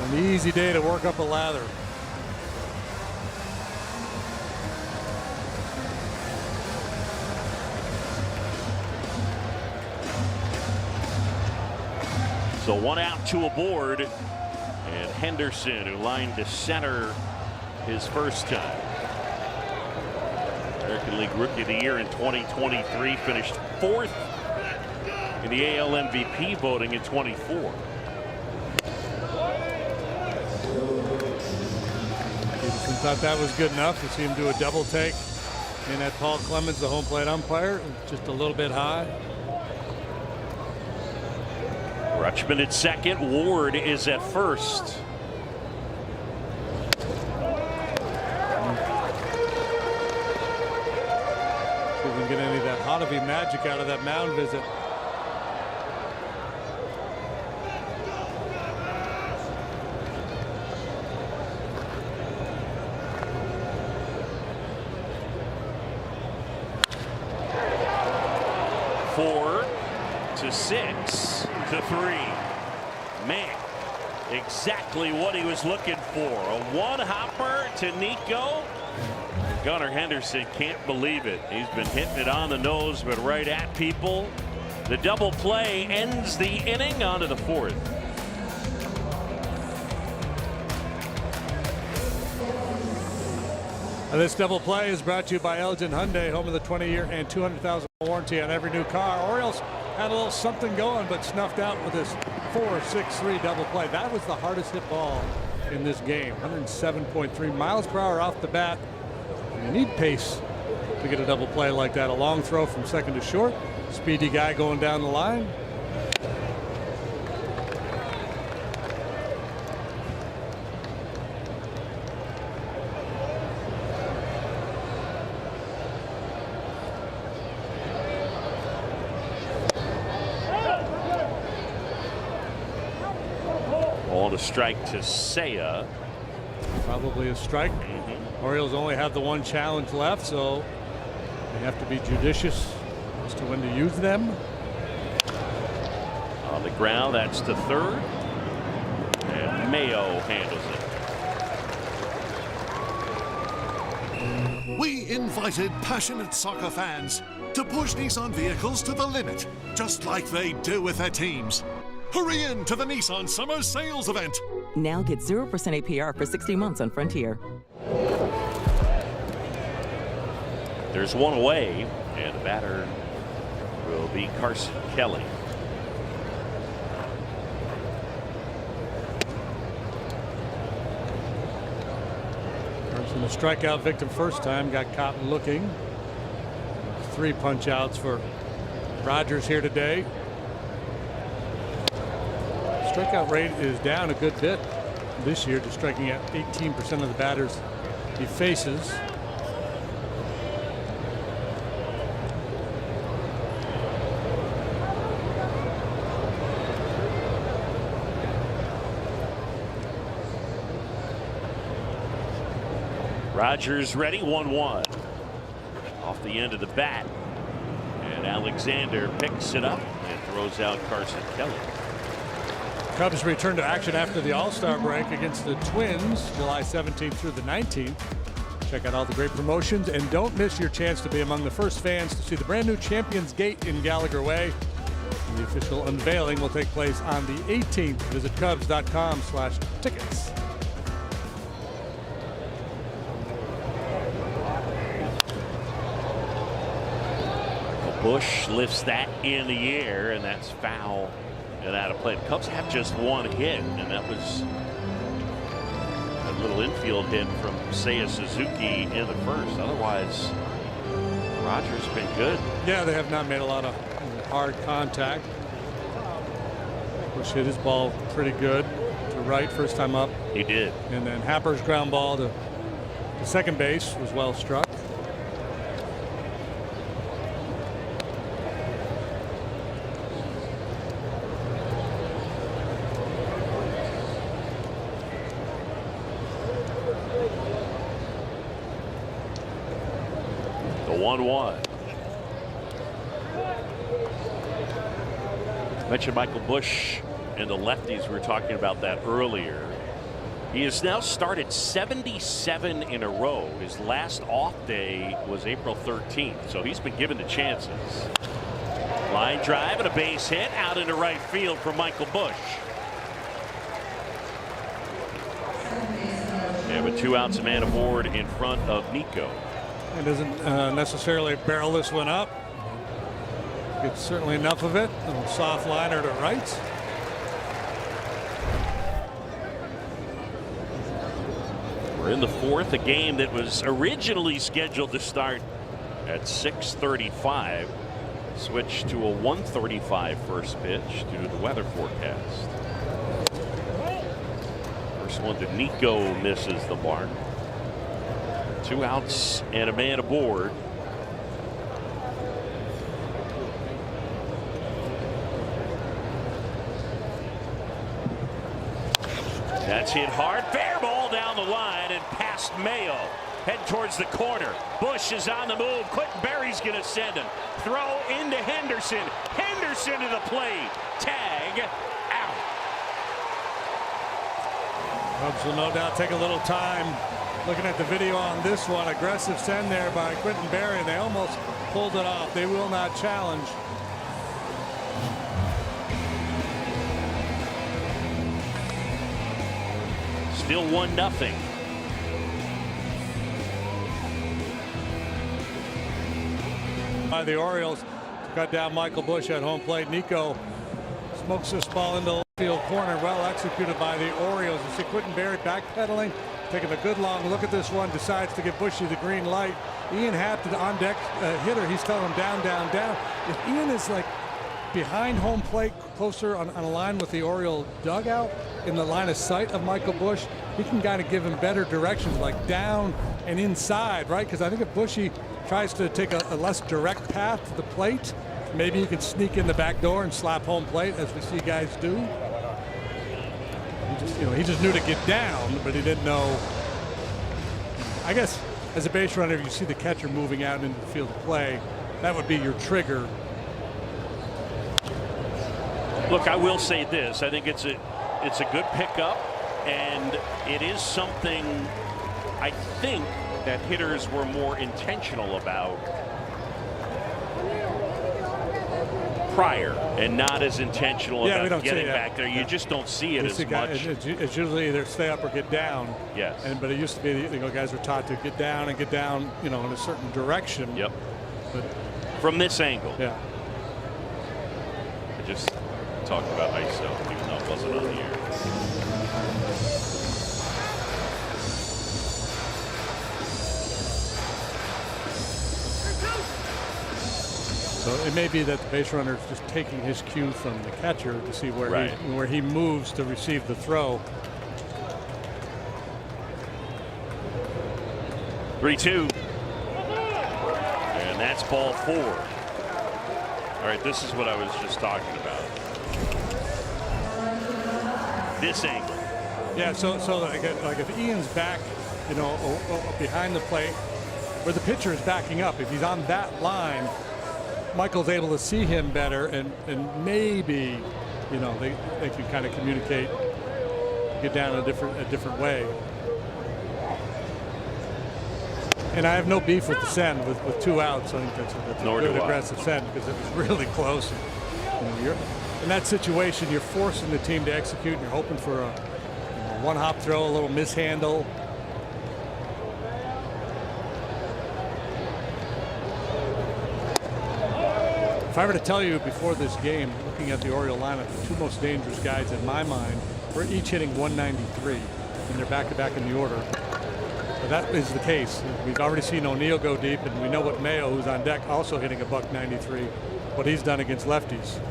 An easy day to work up a lather. So 1 out, 2 aboard. And Henderson, who lined to center his first time. American League Rookie of the Year in 2023, finished 4th in the AL MVP voting in 24. Peterson thought that was good enough to see him do a double take in at Paul Clemens, the home plate umpire, just a little bit high. Rutschman at second. Ward is at first. See if we can get any of that Hottovy magic out of that mound visit. Four to 6 to 3. Man, exactly what he was looking for. A one-hopper to Nico. Gunnar Henderson can't believe it. He's been hitting it on the nose, but right at people. The double play ends the inning. On to the 4th. This double play is brought to you by Elgin Hyundai, home of the 20-year and 200,000 warranty on every new car. Orioles had a little something going, but snuffed out with this 4-6-3 double play. That was the hardest hit ball in this game. 107.3 miles per hour off the bat. And you need pace to get a double play like that. A long throw from second to short. Speedy guy going down the line. On a strike to Seiya. Probably a strike. Orioles only have the one challenge left, so they have to be judicious as to when to use them. On the ground, that's to third. And Mayo handles it. We invited passionate soccer fans to push Nissan vehicles to the limit, just like they do with their teams. Hurry in to the Nissan Summer Sales Event. Now get 0% APR for 60 months on Frontier. There's one away, and the batter will be Carson Kelly. Carson, a strikeout victim first time, got caught looking. 3 punch outs for Rogers here today. Strikeout rate is down a good bit this year, just striking out 18% of the batters he faces. Rogers ready, 1-1. Off the end of the bat. And Alexander picks it up and throws out Carson Kelly. Cubs return to action after the All-Star break against the Twins, July 17th through the 19th. Check out all the great promotions and don't miss your chance to be among the first fans to see the brand new Champions Gate in Gallagher Way. And the official unveiling will take place on the 18th. Visit Cubs.com/tickets. Bush lifts that in the air, and that's foul and out of play. The Cubs have just one hit, and that was a little infield hit from Seiya Suzuki in the first. Otherwise, Rogers been good. Yeah, they have not made a lot of hard contact. Bush hit his ball pretty good to right first time up. He did. And then Happer's ground ball to second base was well struck. The 1-1. Mentioned Michael Bush and the lefties. We were talking about that earlier. He has now started 77 in a row. His last off day was April 13th, so he's been given the chances. Line drive and a base hit out into right field for Michael Bush. Yeah, with 2 outs, a man aboard in front of Nico. It doesn't necessarily barrel this one up. Gets certainly enough of it. A little soft liner to right. We're in the fourth, a game that was originally scheduled to start at 6:35. Switched to a 1:35 first pitch due to the weather forecast. First one to Nico misses the mark. 2 outs and a man aboard. That's hit hard. Fair ball down the line and past Mayo. Head towards the corner. Bush is on the move. Clinton Berry's going to send him. Throw into Henderson. Henderson to the plate. Tag out. Cubs will no doubt take a little time looking at the video on this one. Aggressive send there by Clinton Berry, and they almost pulled it off. They will not challenge. Still 1-0. By the Orioles to cut down Michael Bush at home plate. Nico smokes this ball into the left field corner. Well executed by the Orioles. You see Quentin Berry backpedaling, taking a good long look at this one, decides to give Bushy the green light. Ian Happ, the on deck hitter, he's telling him down, down, down. If Ian is like behind home plate, closer on a line with the Oriole dugout, in the line of sight of Michael Busch, he can kind of give him better directions, like down and inside, right? Because I think if Bushy tries to take a less direct path to the plate, maybe he can sneak in the back door and slap home plate, as we see guys do. He just knew to get down, but he didn't know. I guess as a base runner, if you see the catcher moving out into the field of play, that would be your trigger. Look, I will say this. I think it's a good pickup, and it is something I think that hitters were more intentional about prior, and not as intentional about getting back there. You just don't see it as much. It's usually either stay up or get down. Yes. But it used to be, guys were taught to get down and get down, in a certain direction. Yep. But from this angle. Yeah. I just talked about myself, even though it wasn't on the air. So it may be that the base runner is just taking his cue from the catcher to see where he moves to receive the throw. 3-2. And that's ball 4. All right, this is what I was just talking about. This angle. Yeah, so like if Ian's back, behind the plate, where the pitcher is backing up, if he's on that line, Michael's able to see him better, and maybe, they can kind of communicate, get down a different way. And I have no beef with the send with 2 outs. I think that's a good aggressive send, because it was really close. In that situation, you're forcing the team to execute, and you're hoping for a one-hop throw, a little mishandle. If I were to tell you before this game, looking at the Oriole lineup, the 2 most dangerous guys in my mind were each hitting 193, and they're back-to-back in the order. But that is the case. We've already seen O'Neill go deep, and we know what Mayo, who's on deck, also hitting a .193, what he's done against lefties.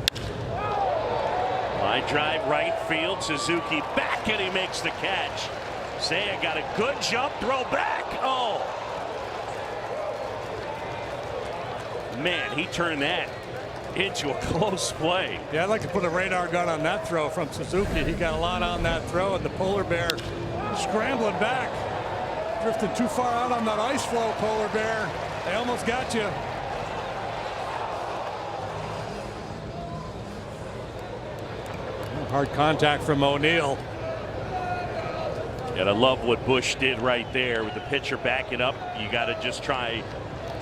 Line drive right field. Suzuki back, and he makes the catch. Seiya got a good jump throw back. Oh, man, he turned that into a close play. Yeah, I'd like to put a radar gun on that throw from Suzuki. He got a lot on that throw, and the polar bear scrambling back, drifting too far out on that ice flow. Polar bear, they almost got you. Hard contact from O'Neill. And I love what Busch did right there with the pitcher backing up. You got to just try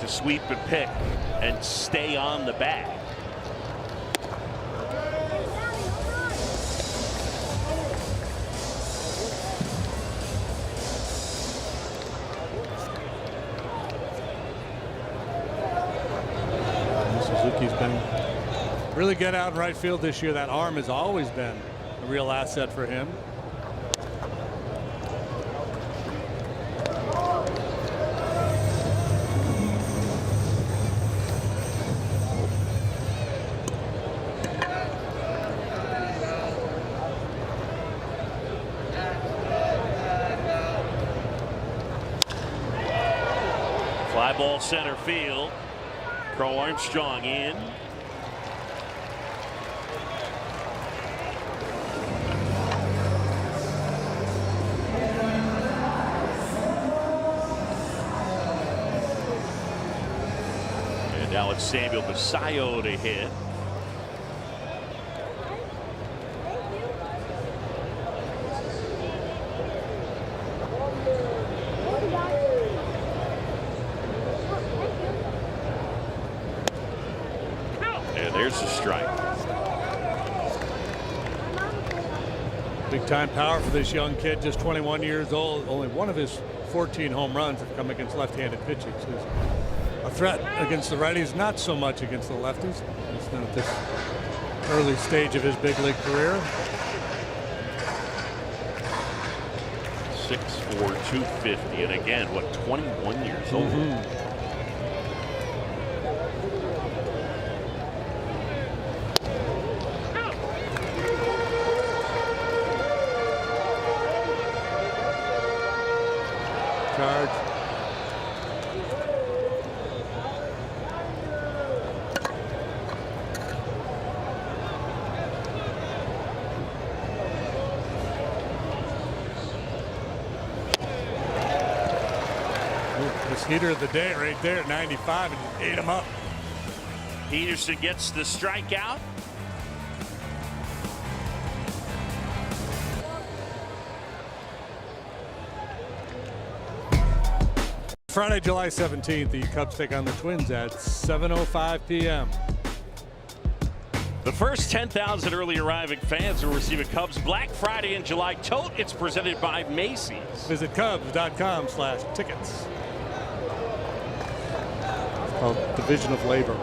to sweep and pick and stay on the bag. Suzuki's been really good out in right field this year. That arm has always been a real asset for him. Fly ball center field. Crow Armstrong in. And now it's Samuel Basayo to hit. There's a strike. Big time power for this young kid, just 21 years old. Only one of his 14 home runs have come against left-handed pitching. So he's a threat against the righties, not so much against the lefties. It's not this early stage of his big league career. 6'4", 250, and again, what, 21 years old? Charge. This heater of the day right there at 95, and just ate him up. Peterson gets the strikeout. Friday, July 17th, the Cubs take on the Twins at 7:05 p.m. The first 10,000 early arriving fans will receive a Cubs Black Friday in July tote. It's presented by Macy's. Visit Cubs.com/tickets. It's called Division of Labor.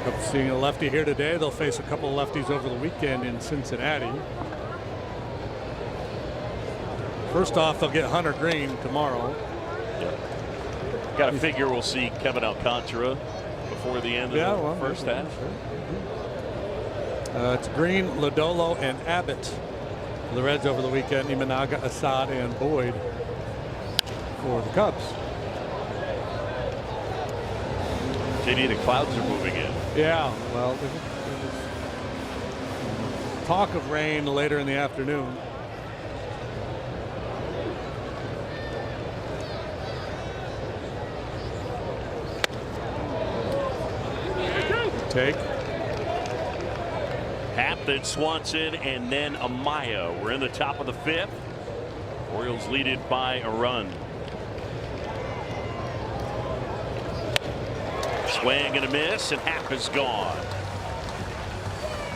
Cubs seeing a lefty here today. They'll face a couple of lefties over the weekend in Cincinnati. First off, they'll get Hunter Green tomorrow. Got to figure we'll see Kevin Alcantara before the end of the first half. Sure. It's Green, Lodolo, and Abbott for the Reds over the weekend. Imanaga, Assad, and Boyd for the Cubs. JD, the clouds are moving in. Yeah, well, there's talk of rain later in the afternoon. Take. Happ, then Swanson, and then Amaya. We're in the top of the fifth. Orioles lead it by a run. Swing and a miss, and Happ is gone.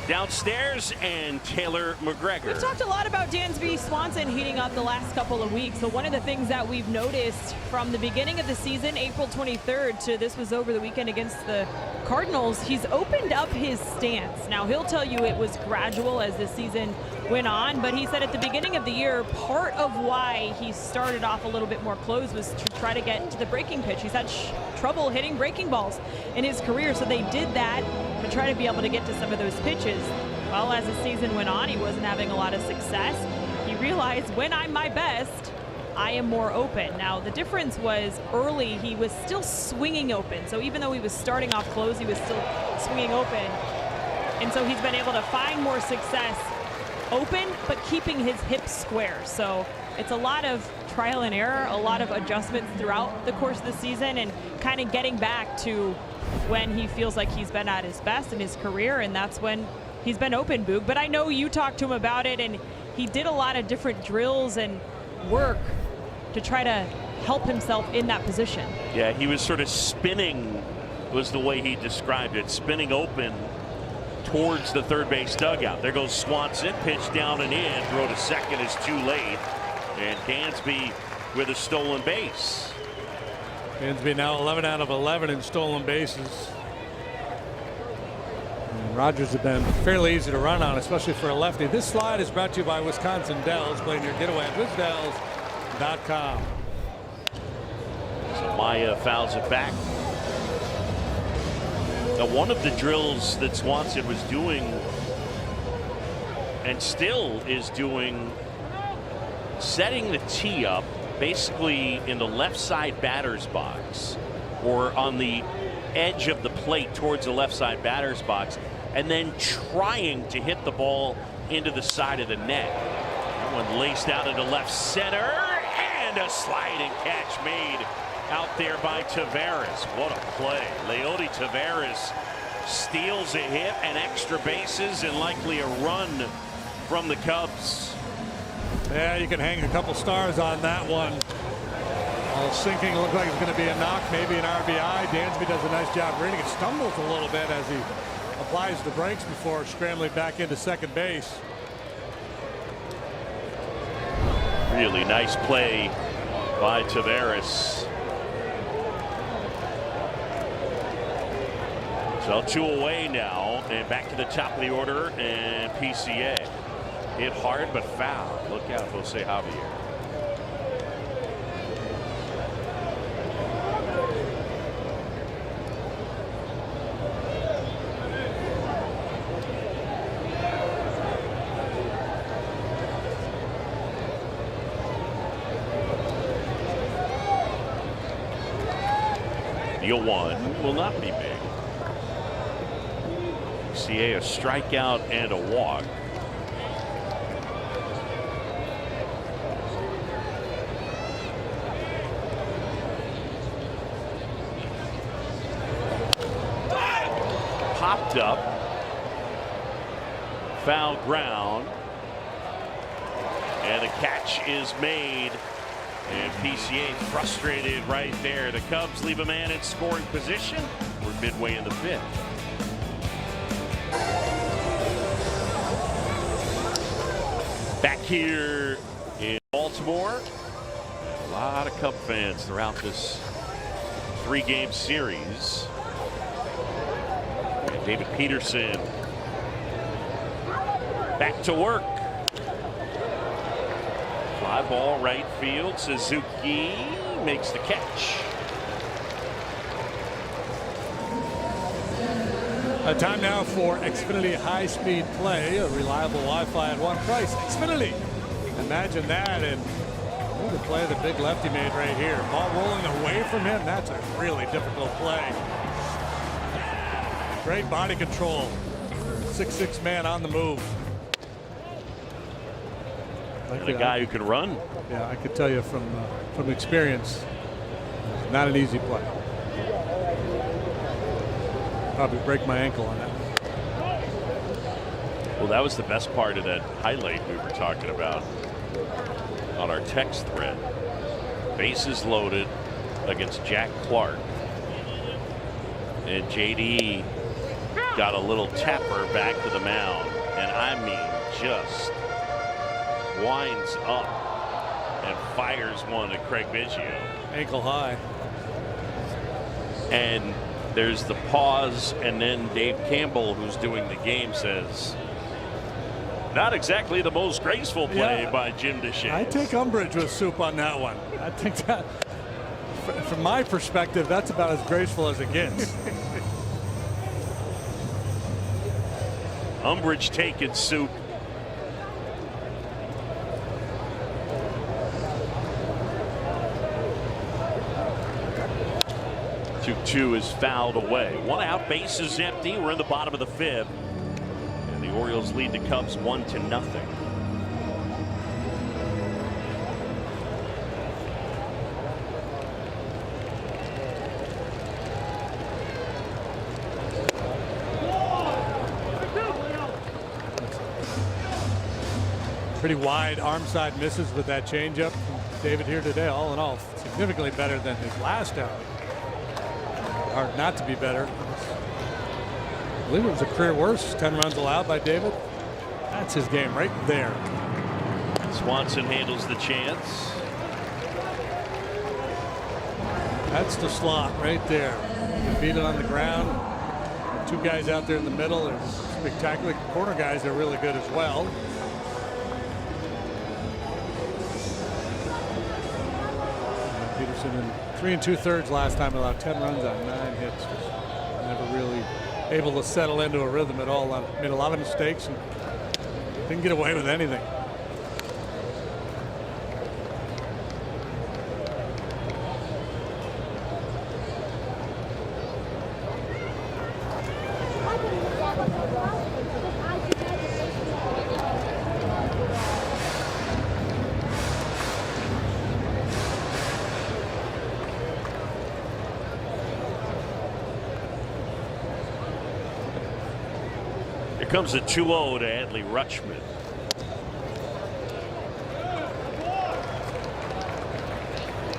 Downstairs, and Taylor McGregor. We've talked a lot about Dansby Swanson heating up the last couple of weeks. So one of the things that we've noticed from the beginning of the season, April 23rd, to this was over the weekend against the Cardinals, he's opened up his stance. Now, he'll tell you it was gradual as the season went on, but he said at the beginning of the year, part of why he started off a little bit more closed was to try to get to the breaking pitch. He's had trouble hitting breaking balls in his career, so they did that to try to be able to get to some of those pitches. Well, as the season went on, he wasn't having a lot of success. He realized when I'm my best, I am more open. Now, the difference was early, he was still swinging open. So even though he was starting off close, he was still swinging open. And so he's been able to find more success open, but keeping his hips square. So it's a lot of trial and error, a lot of adjustments throughout the course of the season, and kind of getting back to when he feels like he's been at his best in his career, and that's when he's been open, Boog. But I know you talked to him about it, and he did a lot of different drills and work to try to help himself in that position. Yeah, he was sort of spinning, was the way he described it, spinning open towards the third base dugout. There goes Swanson, pitch down and in, throw to second is too late, and Dansby with a stolen base. Dansby now 11 out of 11 in stolen bases. And Rogers have been fairly easy to run on, especially for a lefty. This slide is brought to you by Wisconsin Dells. Playing your getaway at WisDells.com. So Maya fouls it back. Now, one of the drills that Swanson was doing and still is doing, setting the tee up basically in the left side batter's box or on the edge of the plate towards the left side batter's box, and then trying to hit the ball into the side of the net. That one laced out into left center, and a sliding catch made out there by Taveras. What a play. Leody Taveras steals a hit and extra bases and likely a run from the Cubs. Yeah, you can hang a couple stars on that one. All sinking, looked like it's going to be a knock, maybe an RBI. Dansby does a nice job reading it. Stumbles a little bit as he applies the brakes before scrambling back into second base. Really nice play by Taveras. So 2 away now, and back to the top of the order, and PCA hit hard but foul. Look out, Jose Javier. Deal 1 will not be big. CA a strikeout and a walk. Popped up. Foul ground. And the catch is made. And PCA frustrated right there. The Cubs leave a man in scoring position. We're midway in the 5th. Back here in Baltimore, a lot of Cub fans throughout this 3-game series. And David Peterson back to work. Fly ball right field. Suzuki makes the catch. A time now for Xfinity high-speed play, a reliable Wi-Fi at one price. Xfinity. Imagine that, and the play the big lefty made right here. Ball rolling away from him. That's a really difficult play. Great body control. 6'6" man on the move. And a guy who can run. Yeah, I could tell you from experience, not an easy play. Probably break my ankle on that. Well, that was the best part of that highlight we were talking about on our text thread. Bases loaded against Jack Clark. And JD got a little tapper back to the mound. And I mean, just winds up and fires one to Craig Biggio. Ankle high. And there's the pause, and then Dave Campbell, who's doing the game, says, not exactly the most graceful play by Jim Deshaies. I take umbrage with Soup on that one. I think that, from my perspective, that's about as graceful as it gets. Umbrage taken, Soup. 2-2 is fouled away. 1 out, base is empty. We're in the bottom of the 5th. And the Orioles lead the Cubs 1-0. Pretty wide arm side misses with that changeup from David here today. All in all, significantly better than his last outing. Hard not to be better. I believe it was a career worst. 10 runs allowed by David. That's his game right there. Swanson handles the chance. That's the slot right there. You beat it on the ground. 2 guys out there in the middle. They're spectacular. Corner guys are really good as well. Peterson in 3 2/3 last time, allowed 10 runs on 9 hits. Never really able to settle into a rhythm at all. Made a lot of mistakes and didn't get away with anything. Comes a 2-0 to Adley Rutschman.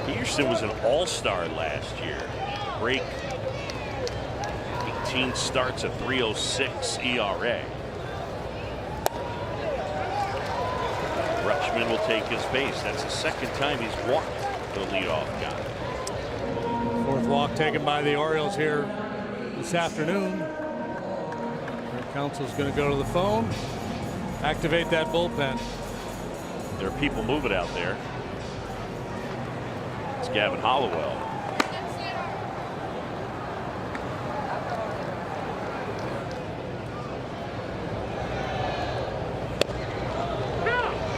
Peterson was an all-star last year. Break 18 starts, a 3.06 ERA. Rutschman Cashman will take his base. That's the second time he's walked the leadoff guy. Fourth walk taken by the Orioles here this afternoon. Their counsel's going to go to the phone, activate that bullpen. There are people moving out there. It's Gavin Hollowell.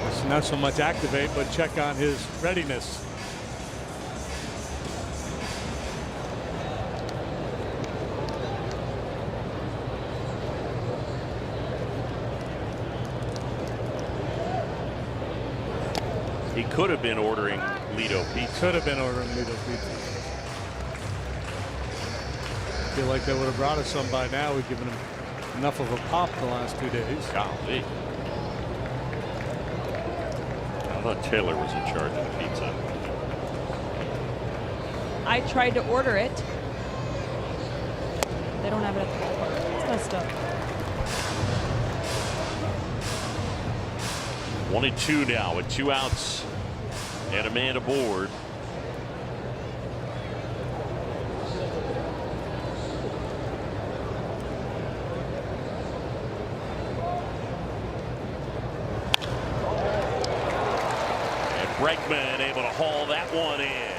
It's not so much activate, but check on his readiness. He could have been ordering Lido pizza. Could have been ordering Lido pizza. I feel like they would have brought us some by now. We've given him enough of a pop the last 2 days. Golly. I thought Taylor was in charge of the pizza. I tried to order it. They don't have it at the ballpark. It's messed up. 1-2 now with 2 outs and a man aboard. And Bregman able to haul that one in.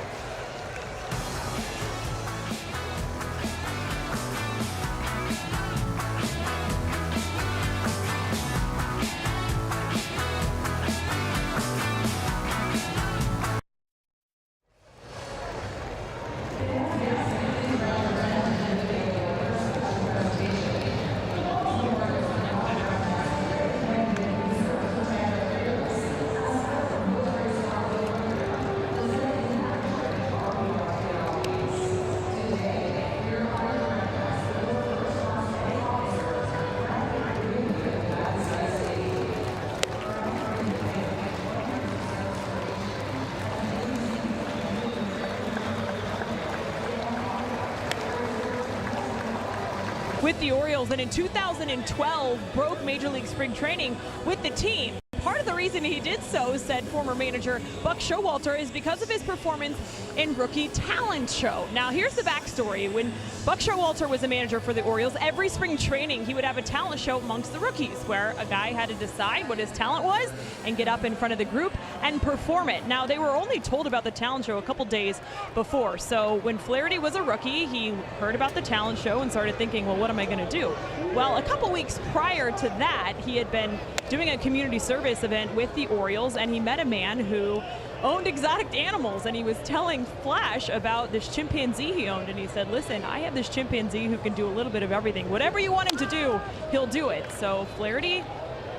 With the Orioles, and in 2012 broke Major League Spring Training with the team. Part of the reason he did so, said former manager Buck Showalter, is because of his performance in Rookie Talent Show. Now, here's the backstory. When Buck Showalter was a manager for the Orioles, every spring training he would have a talent show amongst the rookies where a guy had to decide what his talent was and get up in front of the group and perform it. Now, they were only told about the talent show a couple days before. So when Flaherty was a rookie, he heard about the talent show and started thinking, well, what am I going to do? Well, a couple weeks prior to that, he had been doing a community service event with the Orioles, and he met a man who owned exotic animals, and he was telling Flash about this chimpanzee he owned, and he said, listen, I have this chimpanzee who can do a little bit of everything. Whatever you want him to do, he'll do it. So Flaherty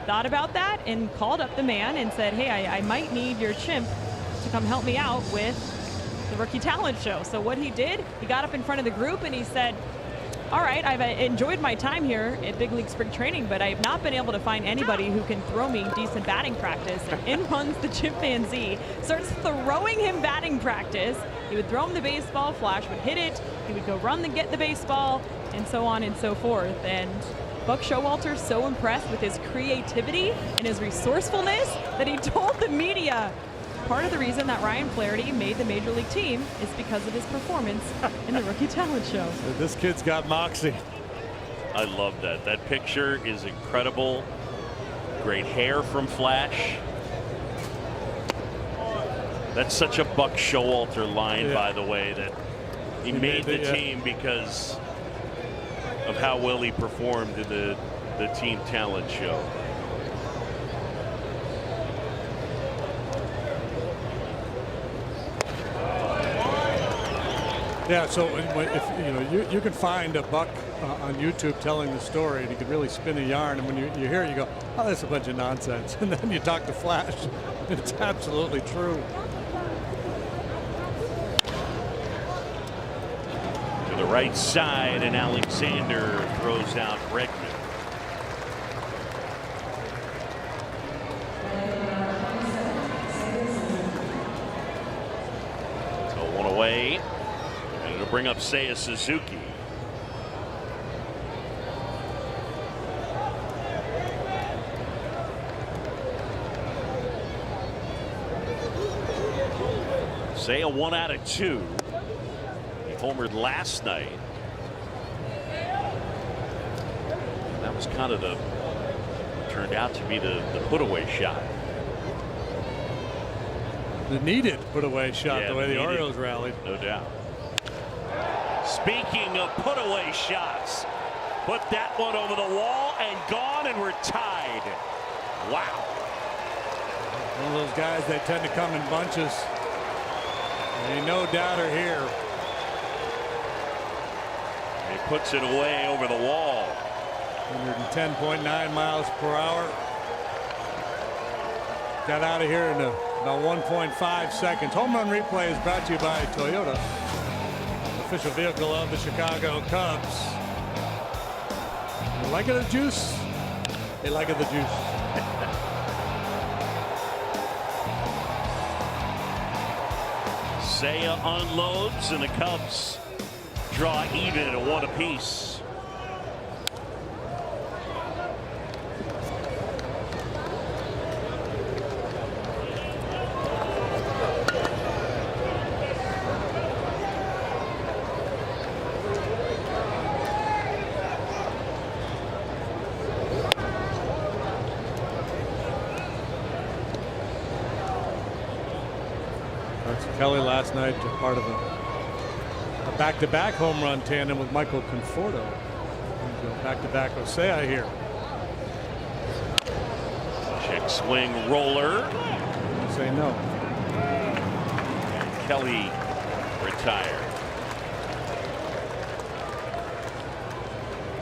thought about that and called up the man and said, hey, I might need your chimp to come help me out with the Rookie Talent Show. So what he did, he got up in front of the group and he said, all right, I've enjoyed my time here at Big League Spring Training, but I've not been able to find anybody who can throw me decent batting practice. And in runs the chimpanzee, starts throwing him batting practice. He would throw him the baseball, Flash would hit it, he would go run and get the baseball, and so on and so forth. And Buck Showalter's so impressed with his creativity and his resourcefulness that he told the media part of the reason that Ryan Flaherty made the Major League team is because of his performance in the Rookie Talent Show. This kid's got moxie. I love that. That picture is incredible. Great hair from Flash. That's such a Buck Showalter line, by the way, that he made the team because of how well he performed in the team talent show. Yeah, so if you can find a Buck on YouTube telling the story, and he could really spin a yarn, and when you hear it, you go, oh, that's a bunch of nonsense. And then you talk to Flash, and it's absolutely true. To the right side, and Alexander throws out Bregman. So one away. To bring up Seiya Suzuki. Say a 1 out of 2. He homered last night. And that was kind of turned out to be the put-away shot. The needed put-away shot, Yeah, the way the needed. Orioles rallied. No doubt. Speaking of put-away shots, put that one over the wall and gone, and we're tied. Wow. One of those guys that tend to come in bunches. Ain't no doubter here. He puts it away over the wall. 110.9 miles per hour. Got out of here in about 1.5 seconds. Home run replay is brought to you by Toyota, official vehicle of the Chicago Cubs. You like it the juice? They like it the juice. Seiya unloads, and the Cubs draw even at 1 apiece. Kelly last night, part of a back-to-back home run tandem with Michael Conforto. Back-to-back with Seiya here. Check swing roller. Say no. And Kelly retired.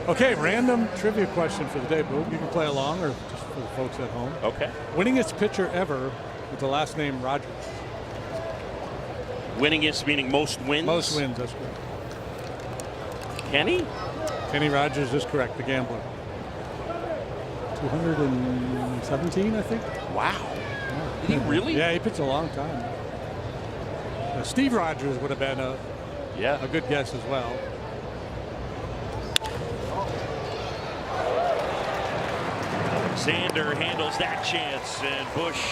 Okay, random trivia question for the day, Boog. You can play along, or just for the folks at home. Okay. Winningest pitcher ever with the last name Rogers. Winningest meaning most wins? Most wins, that's correct. Kenny? Kenny Rogers is correct, the gambler. 217, I think. Wow. Did he really? Yeah, he pitched a long time. Steve Rogers would have been a good guess as well. Alexander handles that chance, and Bush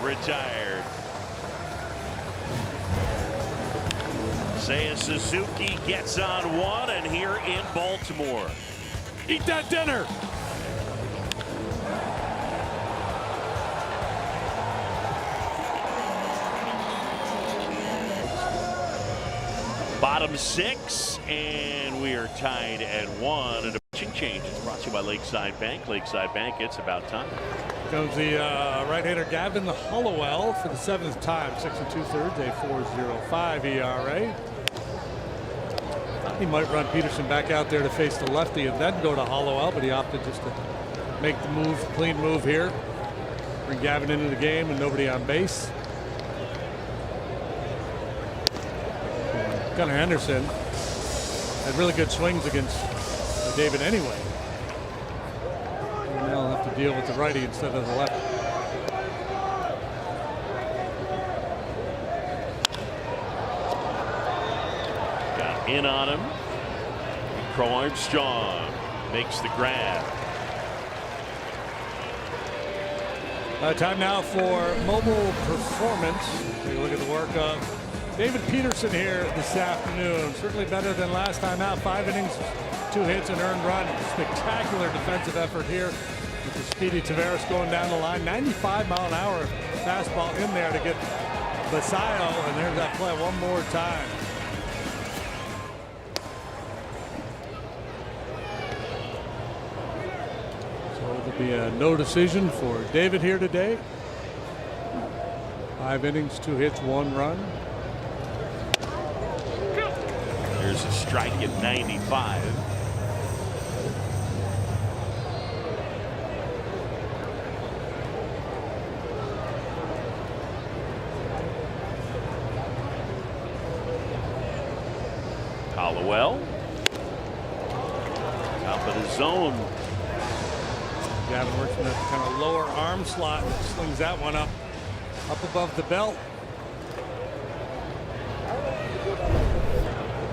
retired. Seiya Suzuki gets on 1, and here in Baltimore. Eat that dinner. Bottom 6, and we are tied at 1. And a pitching change is brought to you by Lakeside Bank. Lakeside Bank, it's about time. Comes the right-hander Gavin Hollowell for the 7th time. 6 2/3, a 4.05 ERA. He might run Peterson back out there to face the lefty and then go to Hollowell, but he opted just to make the move, clean move here. Bring Gavin into the game and nobody on base. Gunnar Henderson had really good swings against David anyway. And now he'll have to deal with the righty instead of the lefty. Got in on him. Crow Armstrong makes the grab. Time now for mobile performance. Take a look at the work of David Peterson here this afternoon. Certainly better than last time out. 5 innings, 2 hits, and earned run. Spectacular defensive effort here with the speedy Tavares going down the line. 95-mile-an-hour fastball in there to get Basayo, and there's that play one more time. So it'll be a no decision for David here today. 5 innings, 2 hits, 1 run. There's a strike at 95. Hollowell. Top of the zone. Gavin works in that kind of lower arm slot and slings that one up above the belt.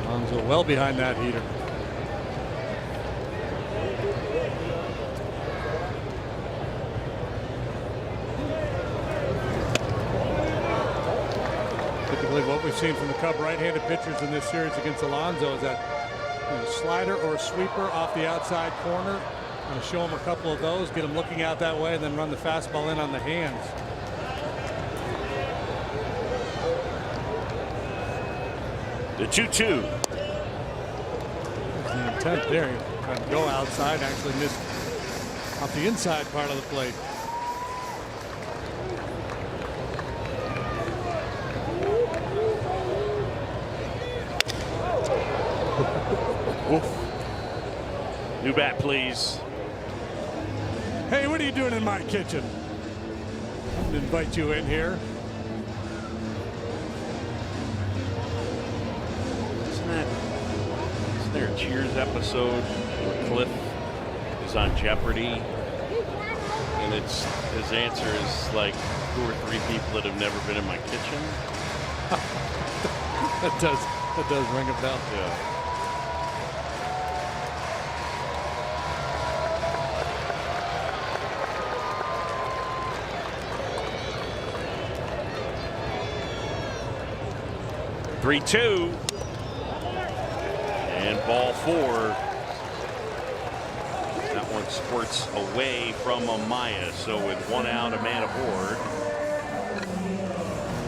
Alonso well behind that heater. Typically believe what we've seen from the Cub right-handed pitchers in this series against Alonso is that slider or a sweeper off the outside corner. I'm going to show him a couple of those, get him looking out that way, and then run the fastball in on the hands. The 2-2. The intent there, trying to go outside, actually missed off the inside part of the plate. New bat, please. Hey, what are you doing in my kitchen? I'm going to invite you in here. Isn't there a Cheers episode where Cliff is on Jeopardy? And his answer is like 2 or 3 people that have never been in my kitchen. That does ring a bell. Yeah. Three-two. And ball 4. That one squirts away from Amaya. So with 1 out, a man aboard.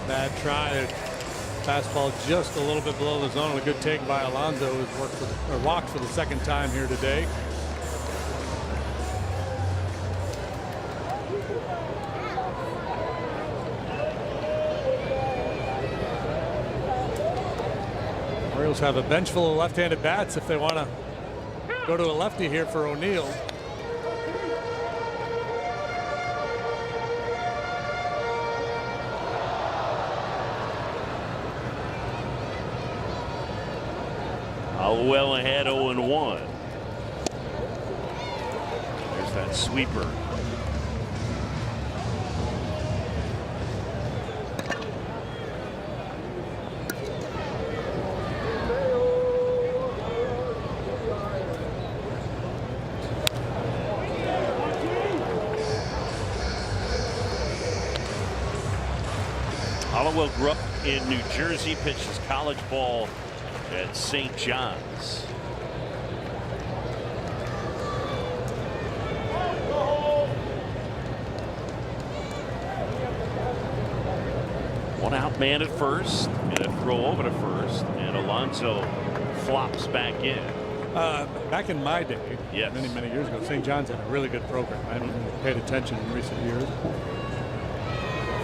Bad try. Fastball just a little bit below the zone. A good take by Alonso, who's walked for the second time here today. Orioles have a bench full of left-handed bats if they want to go to a lefty here for O'Neill. Well ahead 0-1. There's that sweeper. Hollowell grew up in New Jersey, pitched his college ball at St. John's. One out man at first, and a throw over to first, and Alonso flops back in. Back in my day, yes, many years ago, St. John's had a really good program. I haven't really paid attention in recent years.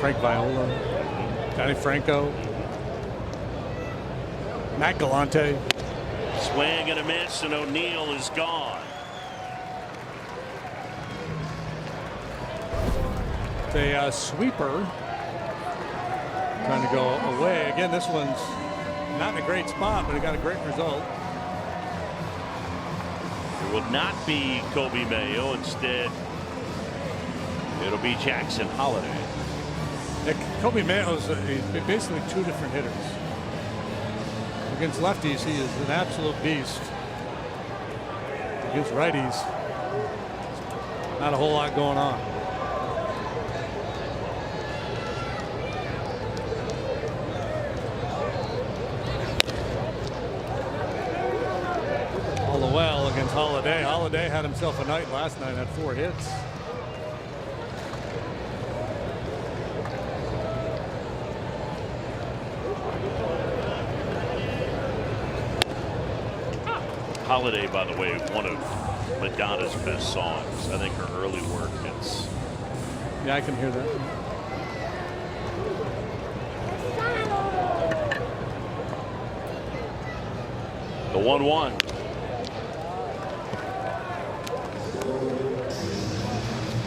Frank Viola, Johnny Franco, Matt Galante. Swing and a miss, and O'Neill is gone. The sweeper trying to go away. Again, this one's not in a great spot, but it got a great result. It will not be Kobe Mayo. Instead, it'll be Jackson Holiday. Kobe Mayo is basically 2 different hitters. Against lefties, he is an absolute beast. Against righties, not a whole lot going on. All the well against Holiday. Holiday had himself a night last night, had 4 hits. Holiday, by the way, one of Madonna's best songs. I think her early work, it's... Yeah, I can hear that. The 1-1.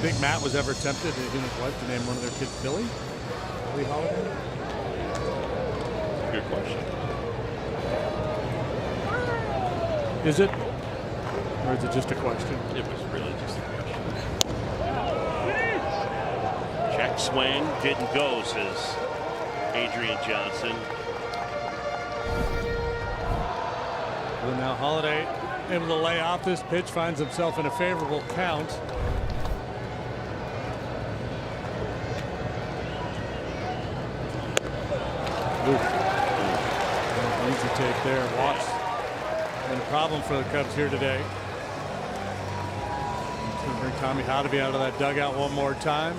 Think Matt was ever tempted, he and his wife, to name one of their kids Billy? Billy Holiday? Good question. Is it? Or is it just a question? It was really just a question. Check swing, didn't go, says Adrian Johnson. So now Holiday able to lay off this pitch, finds himself in a favorable count. Ooh. tape there. Walks been a problem for the Cubs here today. Going to bring Tommy Hotovy out of that dugout one more time.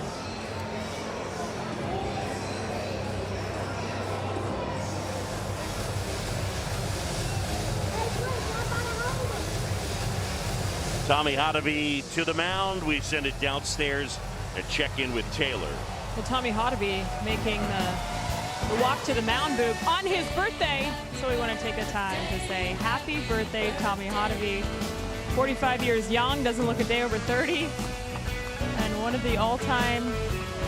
Tommy Hotovy to the mound. We send it downstairs and check in with Taylor. Well, Tommy Hotovy making the walk to the mound, Boog, on his birthday. So we want to take a time to say happy birthday, Tommy Hotovy. 45 years young, doesn't look a day over 30. And one of the all-time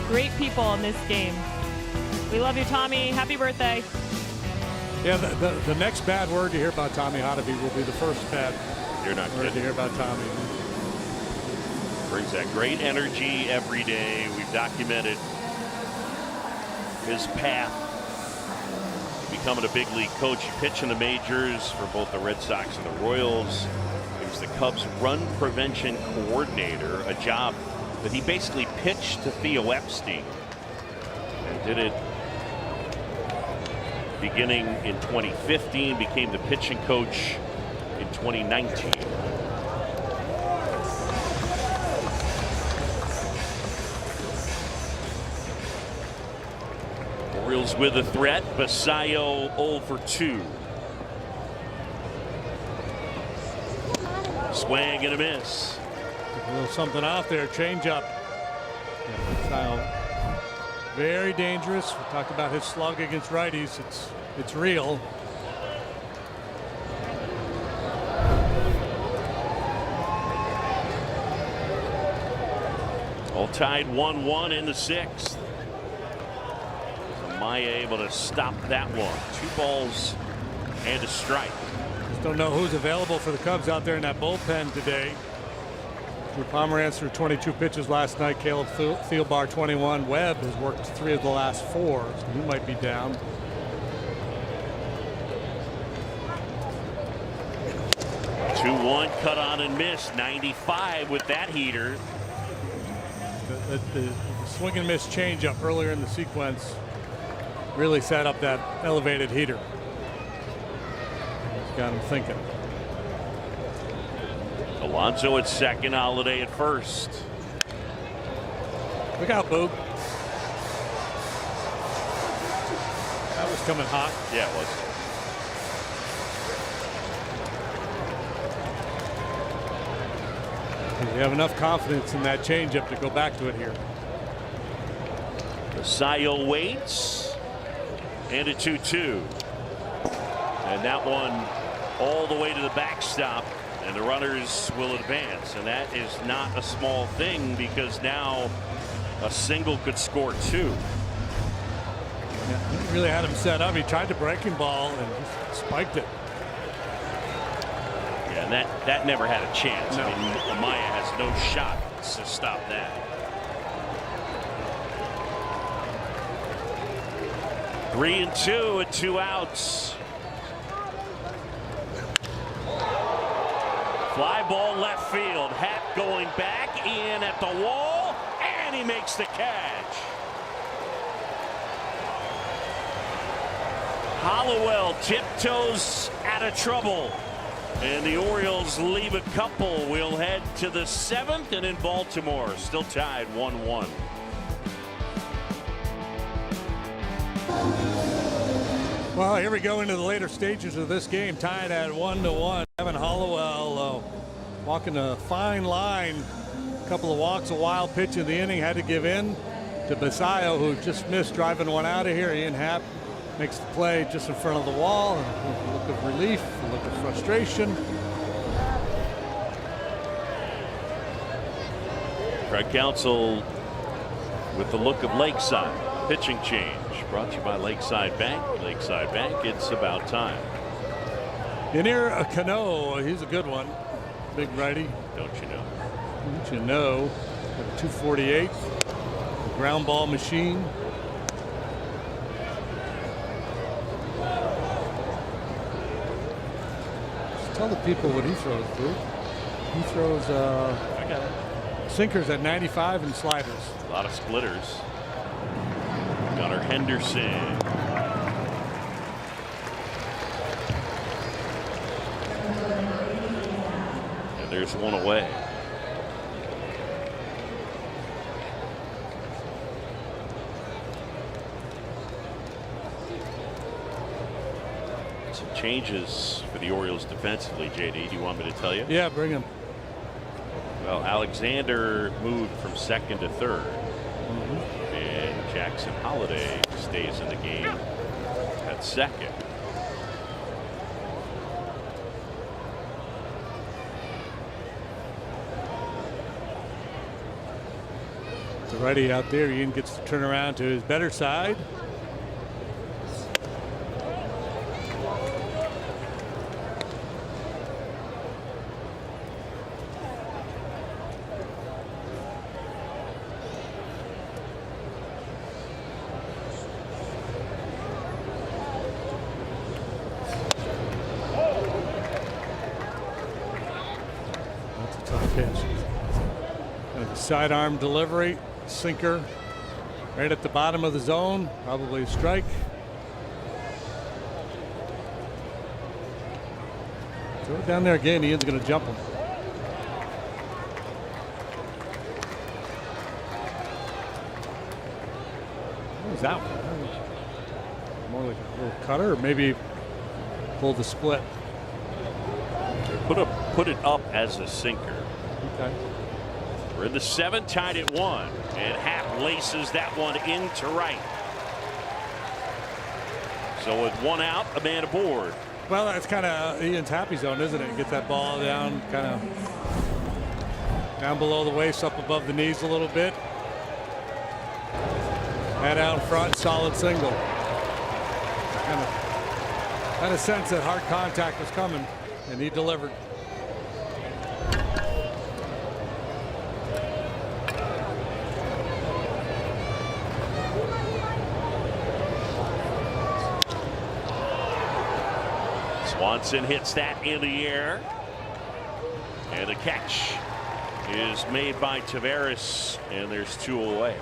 great people in this game. We love you, Tommy. Happy birthday. Yeah, the next bad word you hear about Tommy Hotovy will be the first bad You're not word kidding. to hear about Tommy. Brings that great energy every day. We've documented his path becoming a big league coach. He pitched in the majors for both the Red Sox and the Royals. He was the Cubs run prevention coordinator, a job that he basically pitched to Theo Epstein, and did it beginning in 2015, became the pitching coach in 2019. Orioles with a threat. Basayo 0 for 2. Swing and a miss. A little something out there. Change up. Very dangerous. We talked about his slug against righties. It's real. All tied 1-1 in the 6th. Maya able to stop that one. 2 balls and a strike. Just don't know who's available for the Cubs out there in that bullpen today. Drew Pomeranz threw 22 pitches last night. Caleb Thielbar 21. Webb has worked 3 of the last 4, so he might be down. Two-one cut on and miss. 95 with that heater. The swing and miss changeup earlier in the sequence really set up that elevated heater. It's got him thinking. Alonso at second, Holiday at first. Look out, Boog. That was coming hot. Yeah, it was. You have enough confidence in that changeup to go back to it here. Basayo waits, and a 2-2. And that one all the way to the backstop, and the runners will advance. And that is not a small thing, because now a single could score 2. Yeah, he really had him set up. He tried the breaking ball and just spiked it. Yeah, and that never had a chance. No. I mean, Amaya has no shot to stop that. 3-2 with 2 outs. Fly ball left field. Happ going back in at the wall, and he makes the catch. Hollowell tiptoes out of trouble, and the Orioles leave a couple. We'll head to the 7th, and in Baltimore, still tied 1-1. Well, here we go into the later stages of this game, tied at 1-1. Evan Hollowell walking a fine line. A couple of walks, a wild pitch in the inning, had to give in to Basayo, who just missed driving one out of here. Ian Happ makes the play just in front of the wall. A look of relief, a look of frustration. Craig Counsell with the look of Lakeside. Pitching change brought to you by Lakeside Bank. Lakeside Bank, it's about time. Yanier Cano, he's a good one. Big righty. Don't you know? Don't you know? 248. Ground ball machine. Just tell the people what he throws, dude. He throws I got it. sinkers at 95 and sliders. A lot of splitters. Gunnar Henderson. And there's one away. Some changes for the Orioles defensively, JD. Do you want me to tell you? Yeah, bring him. Well, Alexander moved from second to third. And Jackson Holiday stays in the game at second. The righty out there, Ian gets to turn around to his better side. That's a tough pitch. Kind of a sidearm delivery. Sinker right at the bottom of the zone, probably a strike. Throw it down there again. Ian's going to jump him. What was that one? More like a little cutter, or maybe pull the split. Put it up as a sinker. Okay. We're in the seventh, tied at 1, and Happ laces that one into right. So with one out, a man aboard. Well, that's kind of Ian's happy zone, isn't it? Get that ball down, kind of down below the waist, up above the knees a little bit. Head out front, solid single. Kind of had a sense that hard contact was coming, and he delivered. Swanson hits that in the air, and the catch is made by Taveras, and there's 2 away.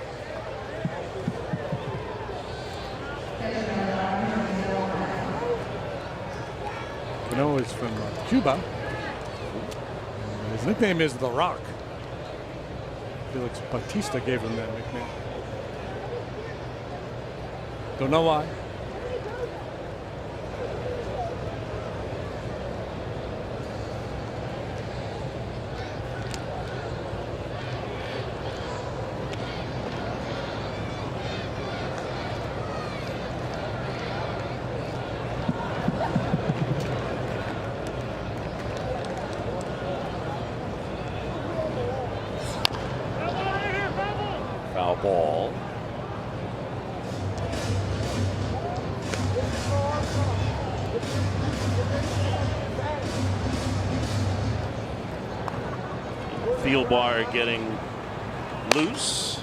Cano is from Cuba. His nickname is The Rock. Felix Bautista gave him that nickname. Don't know why. Foul ball. Field bar getting loose.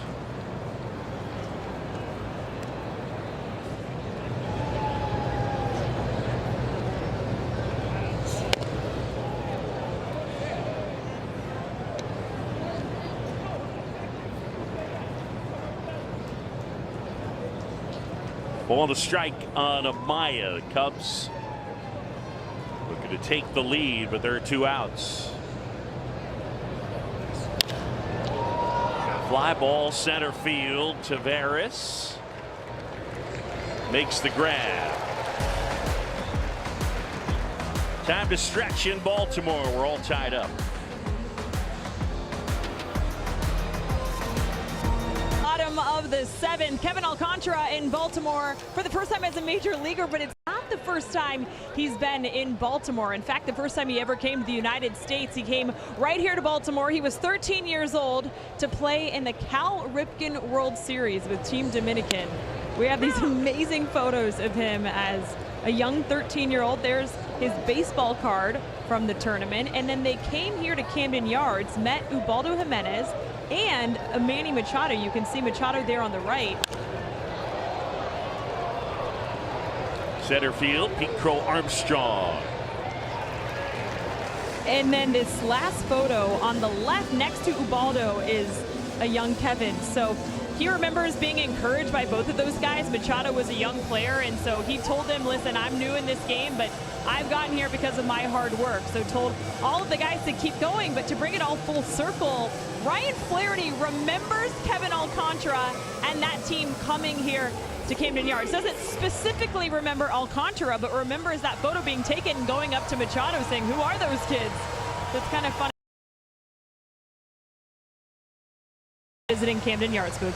Ball to strike on Amaya. The Cubs looking to take the lead, but there are 2 outs. Fly ball center field. Taveras makes the grab. Time to stretch in Baltimore. We're all tied up. Bottom of the 7th, Kevin Alcantara in Baltimore for the first time as a major leaguer, but it's not the first time he's been in Baltimore. In fact, the first time he ever came to the United States, he came right here to Baltimore. He was 13 years old to play in the Cal Ripken World Series with Team Dominican. We have these amazing photos of him as a young 13-year-old. There's his baseball card from the tournament, and then they came here to Camden Yards, met Ubaldo Jimenez and Manny Machado. You can see Machado there on the right. Center field, Pete Crow Armstrong. And then this last photo on the left next to Ubaldo is a young Kevin. So he remembers being encouraged by both of those guys. Machado was a young player, and so he told them, listen, I'm new in this game, but I've gotten here because of my hard work. So told all of the guys to keep going, but to bring it all full circle, Ryan Flaherty remembers Kevin Alcantara and that team coming here to Camden Yards. Doesn't specifically remember Alcantara, but remembers that photo being taken and going up to Machado saying, who are those kids? So it's kind of funny. Visiting Camden Yards, Boog.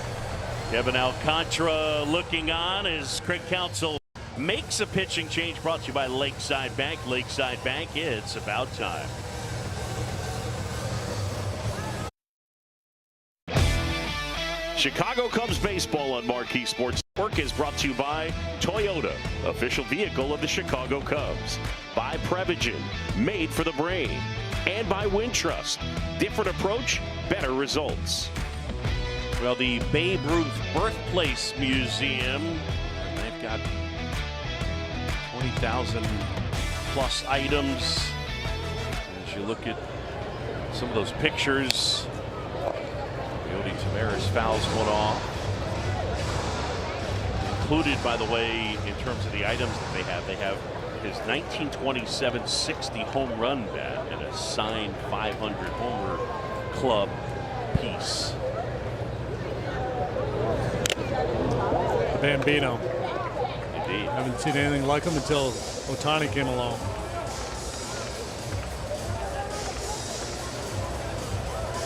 Kevin Alcantara looking on as Craig Counsell makes a pitching change, brought to you by Lakeside Bank. Lakeside Bank, it's about time. Chicago Cubs baseball on Marquee Sports Network is brought to you by Toyota, official vehicle of the Chicago Cubs. By Prevagen, made for the brain. And by Wintrust, different approach, better results. Well, the Babe Ruth Birthplace Museum, they've got 20,000 plus items. As you look at some of those pictures, Yodi Tavares fouls one off. Included, by the way, in terms of the items that they have his 1927 60 home run bat and a signed 500 homer club piece. Bambino. Indeed. Haven't seen anything like him until Ohtani came along.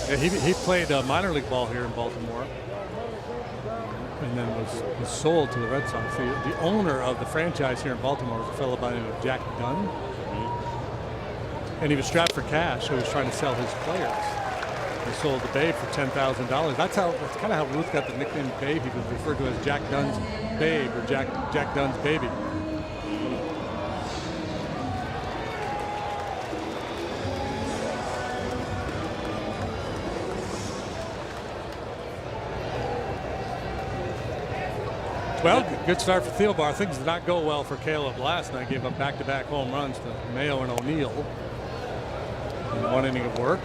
Yeah, he played minor league ball here in Baltimore, and then was sold to the Red Sox. The owner of the franchise here in Baltimore was a fellow by the name of Jack Dunn, and he was strapped for cash, so he was trying to sell his players. He sold the Babe for $10,000. That's kind of how Ruth got the nickname Babe. He was referred to as Jack Dunn's Babe, or Jack Dunn's baby. Well, good start for Thielbar. Things did not go well for Caleb last night. Gave up back-to-back home runs to Mayo and O'Neill in one inning of work.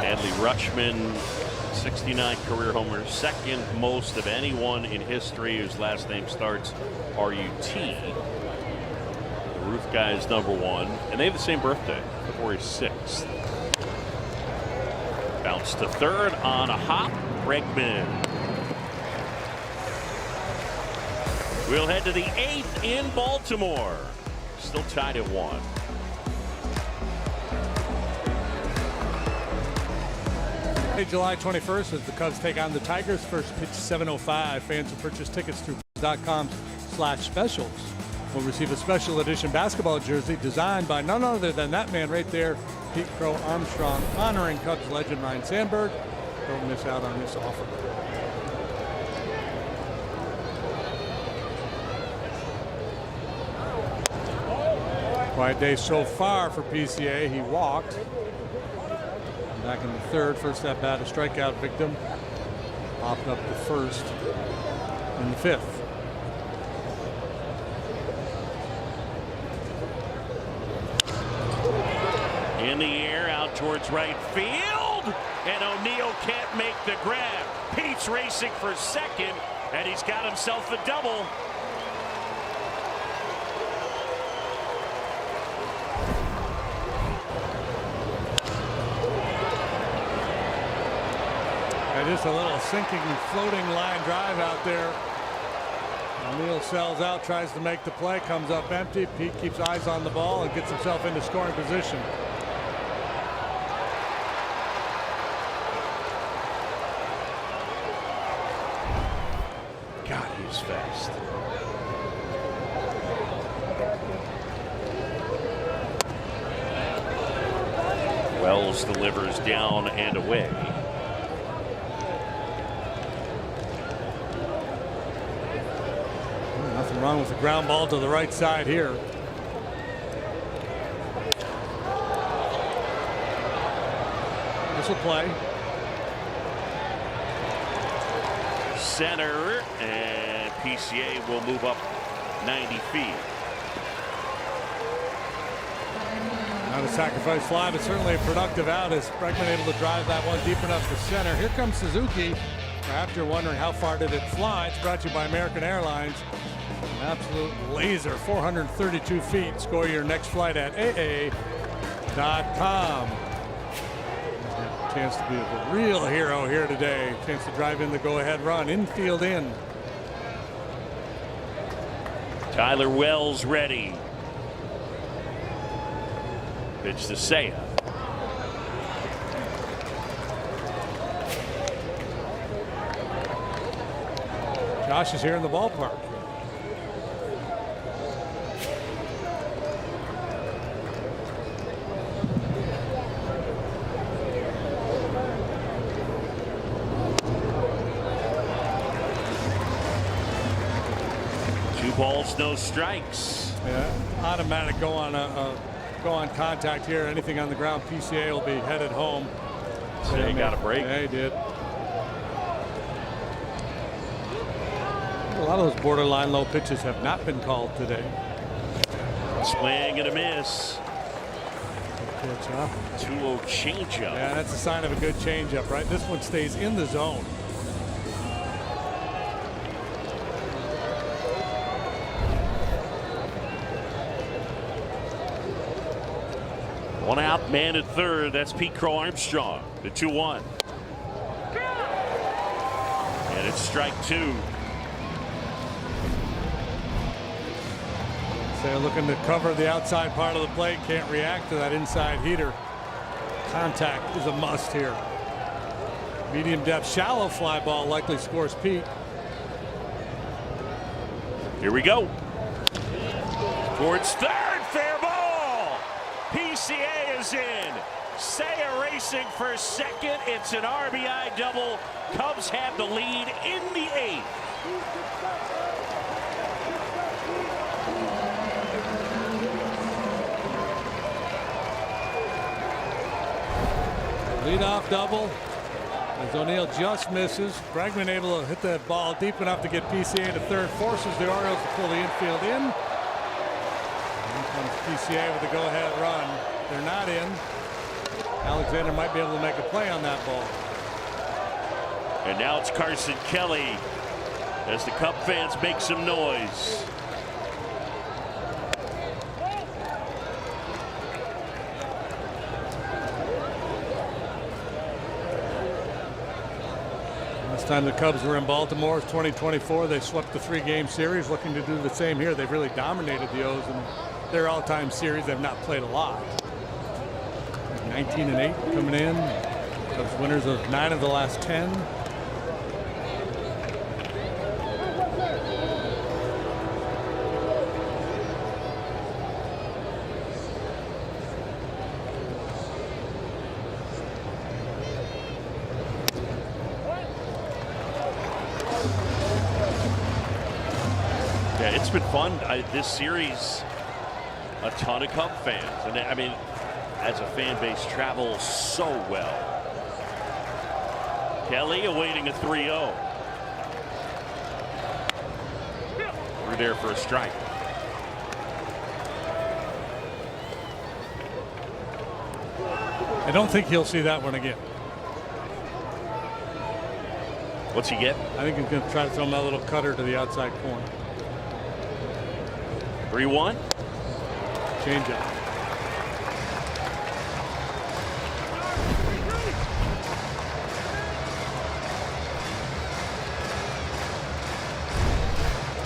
Adley Rutschman, 69 career homers, second most of anyone in history whose last name starts R-U-T. The Ruth guy is #1, and they have the same birthday, February 6th. Bounce to third on a hop, Bregman. We'll head to the 8th in Baltimore. Still tied at 1. July 21st as the Cubs take on the Tigers. First pitch 7:05. Fans who purchase tickets through Cubs.com/specials will receive a special edition basketball jersey designed by none other than that man right there, Pete Crow Armstrong, honoring Cubs legend Ryan Sandberg. Don't miss out on this offer. Quiet day so far for PCA. He walked. Back in the third, first at bat, a strikeout victim. Popped up to first in the 5th. In the air, out towards right field, and O'Neill can't make the grab. Pete's racing for second, and he's got himself a double. Just a little sinking, floating line drive out there. O'Neill sells out, tries to make the play, comes up empty. Pete keeps eyes on the ball and gets himself into scoring position. God, he's fast. Wells delivers down and away. Nothing wrong with the ground ball to the right side here. This will play. center, and PCA will move up 90 feet. Not a sacrifice fly, but certainly a productive out as Bregman able to drive that one deep enough to center. Here comes Suzuki. Perhaps you're wondering how far did it fly. It's brought to you by American Airlines. An absolute laser, 432 feet. Score your next flight at AA.com. Chance to be the real hero here today. Chance to drive in the go-ahead run. Infield in. Tyler Wells ready. Pitch to Seiya. Josh is here in the ballpark. Two balls, no strikes. Yeah, automatic go on contact here. Anything on the ground, PCA will be headed home. So he got a break. Yeah, he did. A lot of those borderline low pitches have not been called today. Swing and a miss. Good pitch, huh? 2-0 changeup. Yeah, that's a sign of a good changeup, right? This one stays in the zone. One out, man at third. That's Pete Crow Armstrong. The 2-1. And it's strike two. So they're looking to cover the outside part of the plate. Can't react to that inside heater. Contact is a must here. Medium depth, shallow fly ball likely scores Pete. Here we go. Towards third, fair ball. PCA is in. Seiya racing for second. It's an RBI double. Cubs have the lead in the eighth. Leadoff double. As O'Neill just misses. Bregman able to hit that ball deep enough to get PCA to third. Forces the Orioles to pull the infield in. Here comes PCA with the go-ahead run. They're not in. Alexander might be able to make a play on that ball. And now it's Carson Kelly as the Cub fans make some noise. Last time the Cubs were in Baltimore, 2024. They swept the 3-game series, looking to do the same here. They've really dominated the O's in their all-time series. They've not played a lot. 19-8 coming in. Cubs winners of 9 of the last 10. Yeah, it's been fun. This series, a ton of Cub fans. And I mean, as a fan base, travels so well. Kelly awaiting a 3-0. We're there for a strike. I don't think he'll see that one again. What's he get? I think he's going to try to throw him a little cutter to the outside corner. 3-1. Change it.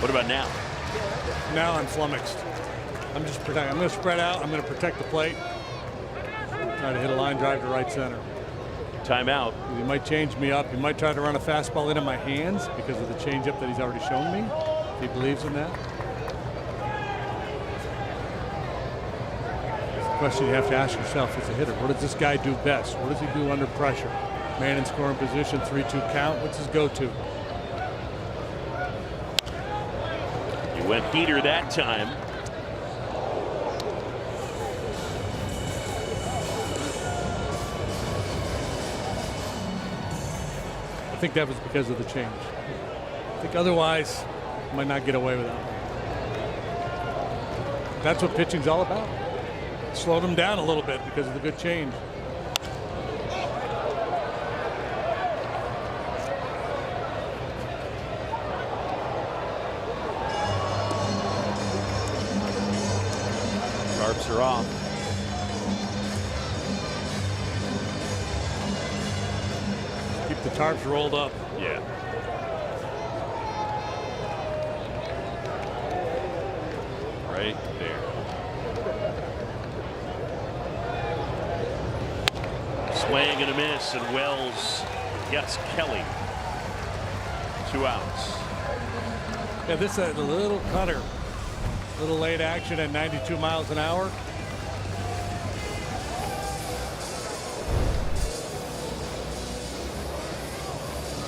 What about now? Now I'm flummoxed. I'm just protecting. I'm going to spread out. I'm going to protect the plate. Try to hit a line drive to right center. Timeout. He might change me up. He might try to run a fastball into my hands because of the changeup that he's already shown me. If he believes in that. It's the question you have to ask yourself as a hitter. What does this guy do best? What does he do under pressure? Man in scoring position, 3-2 count. What's his go-to? He went heater that time. I think that was because of the change. think otherwise, might not get away with that. That's what pitching's all about. Slow them down a little bit because of the good change. Tarps are off. Keep the tarps rolled up. Yeah. Right there. Swing and a miss, and Wells gets Kelly. 2 outs. Yeah, this is a little cutter. Little late action at 92 miles an hour.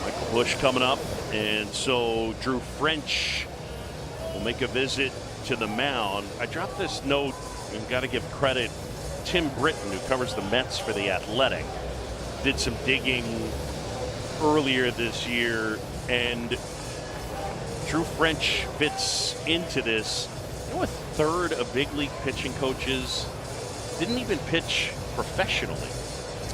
Michael Busch coming up, and so Drew French will make a visit to the mound. I dropped this note, and got to give credit. Tim Britton, who covers the Mets for The Athletic, did some digging earlier this year, and Drew French fits into this. You know, a third of big league pitching coaches didn't even pitch professionally.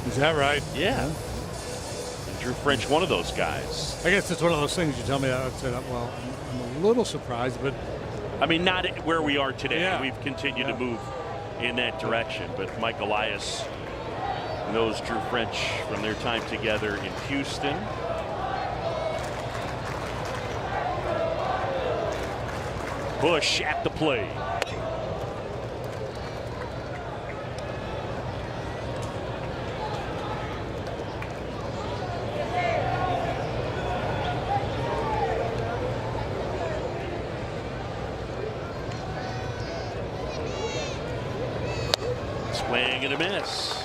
Is that right? Yeah. And Drew French, one of those guys. I guess it's one of those things you tell me. I would say, well, I'm a little surprised, but I mean, not where we are today. Yeah. We've continued to move in that direction. But Mike Elias knows Drew French from their time together in Houston. Busch at the plate. Swing and a miss.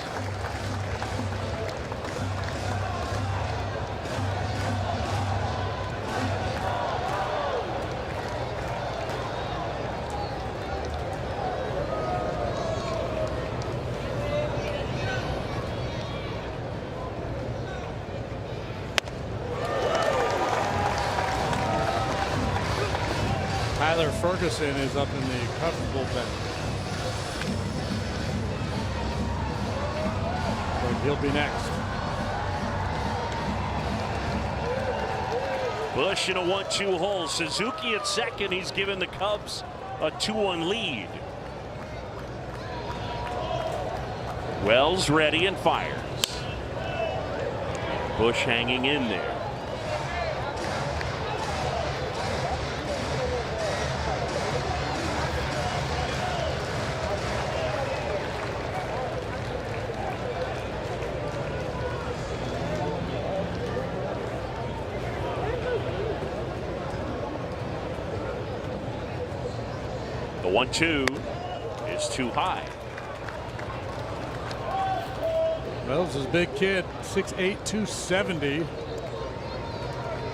Tyler Ferguson is up in the Cubs bullpen. But he'll be next. Busch in a 1-2 hole. Suzuki at second. He's given the Cubs a 2-1 lead. Wells ready and fires. Busch hanging in there. The 1-2 is too high. Wells is a big kid, 6'8", 270.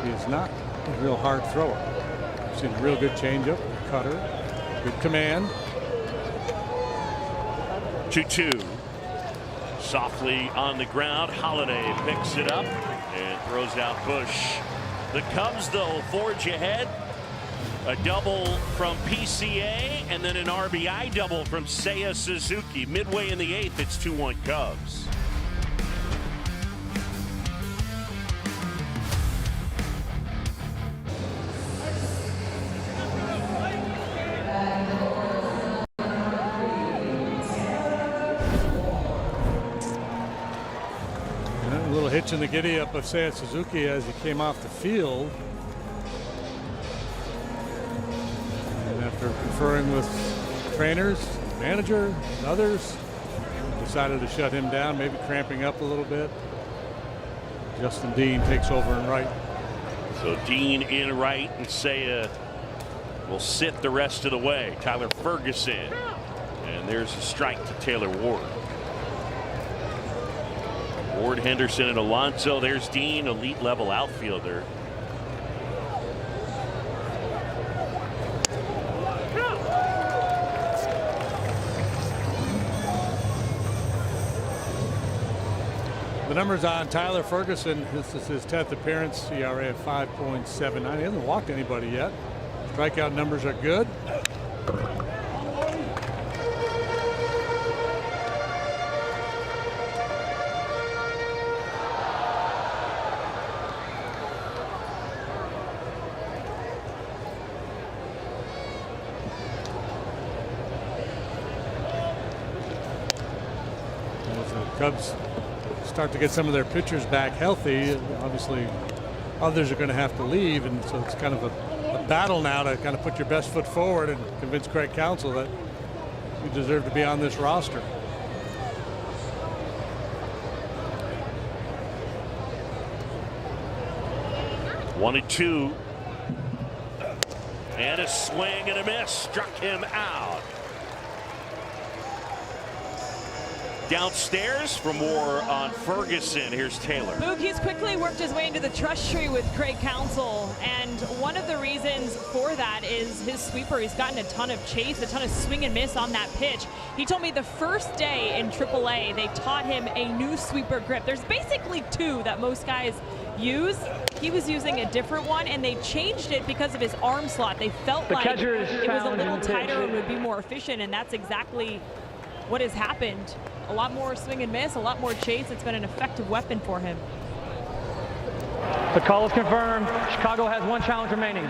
He's not a real hard thrower. I've seen a real good changeup, cutter, good command. 2-2. Softly on the ground. Holiday picks it up and throws out Busch. The Cubs, though, forge ahead. A double from PCA and then an RBI double from Seiya Suzuki. Midway in the 8th, it's 2-1 Cubs. A little hitch in the giddy up of Seiya Suzuki as he came off the field. And after conferring with trainers, manager, and others, decided to shut him down, maybe cramping up a little bit. Justin Dean takes over in right. So Dean in right, and Seiya will sit the rest of the way. Tyler Ferguson. And there's a strike to Taylor Ward. Ward, Henderson, and Alonso. There's Dean, elite level outfielder. The numbers on Tyler Ferguson. This is his 10th appearance. ERA of 5.79. He hasn't walked anybody yet. Strikeout numbers are good. Cubs start to get some of their pitchers back healthy. Obviously, others are going to have to leave, and so it's kind of a battle now to kind of put your best foot forward and convince Craig Counsell that you deserve to be on this roster. One and two, and a swing and a miss struck him out. Downstairs for more on Ferguson. Here's Taylor. Boog, he's quickly worked his way into the trust tree with Craig Counsell, and one of the reasons for that is his sweeper. He's gotten a ton of chase, a ton of swing and miss on that pitch. He told me the first day in AAA, they taught him a new sweeper grip. There's basically two that most guys use. He was using a different one, and they changed it because of his arm slot. They felt like it was a little tighter and would be more efficient, and that's exactly what has happened. A lot more swing and miss, a lot more chase. It's been an effective weapon for him. The call is confirmed. Chicago has one challenge remaining.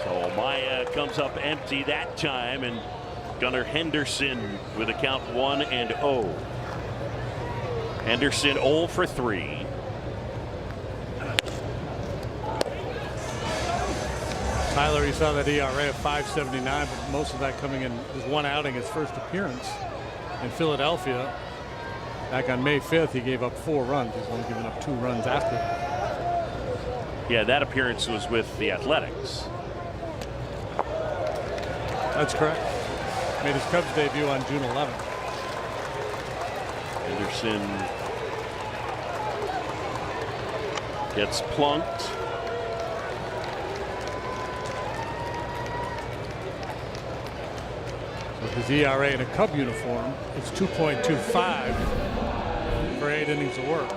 So Maya comes up empty that time, and Gunnar Henderson with a count 1-0. Henderson 0 for 3. Tyler, you saw that ERA of 5.79, but most of that coming in his one outing, his first appearance in Philadelphia. Back on May 5th, he gave up 4 runs. He's only given up 2 runs after. Yeah, that appearance was with the Athletics. That's correct. Made his Cubs debut on June 11th. Henderson gets plunked. With his ERA in a Cub uniform, it's 2.25 for 8 innings of work.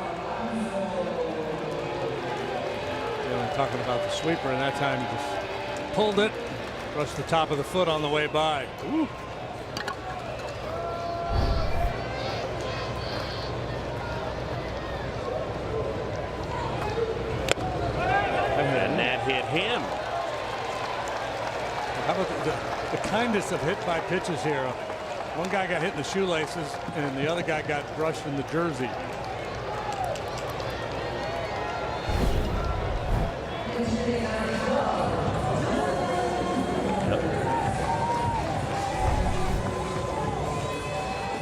Talking about the sweeper, and that time he just pulled it, brushed the top of the foot on the way by. Ooh. And that hit him. How about the kindness of hit by pitches here? One guy got hit in the shoelaces, and the other guy got brushed in the jersey.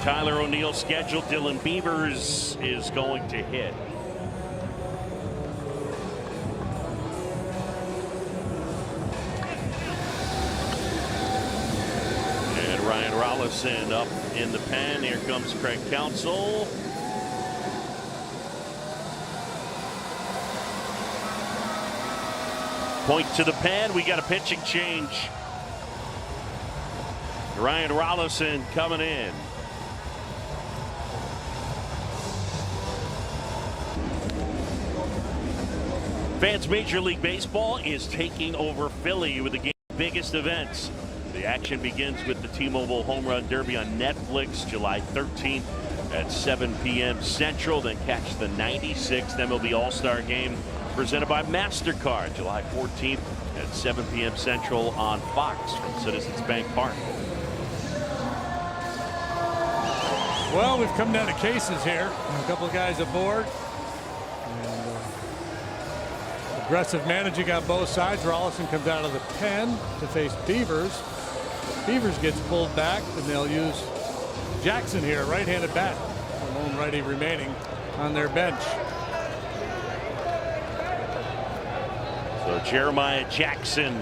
Tyler O'Neill scheduled. Dylan Beavers is going to hit. And Ryan Rollison up in the pen. Here comes Craig Counsell. Point to the pen. We got a pitching change. Ryan Rollison coming in. Fans, Major League Baseball is taking over Philly with the game's biggest events. The action begins with the T-Mobile Home Run Derby on Netflix July 13th at 7 p.m. Central. Then catch the 96th MLB All-Star Game presented by MasterCard July 14th at 7 p.m. Central on Fox from Citizens Bank Park. Well, we've come down to cases here. A couple of guys aboard. Aggressive managing on both sides. Rollison comes out of the pen to face Beavers. Beavers gets pulled back, and they'll use Jackson here, right-handed bat, the lone righty remaining on their bench. So Jeremiah Jackson.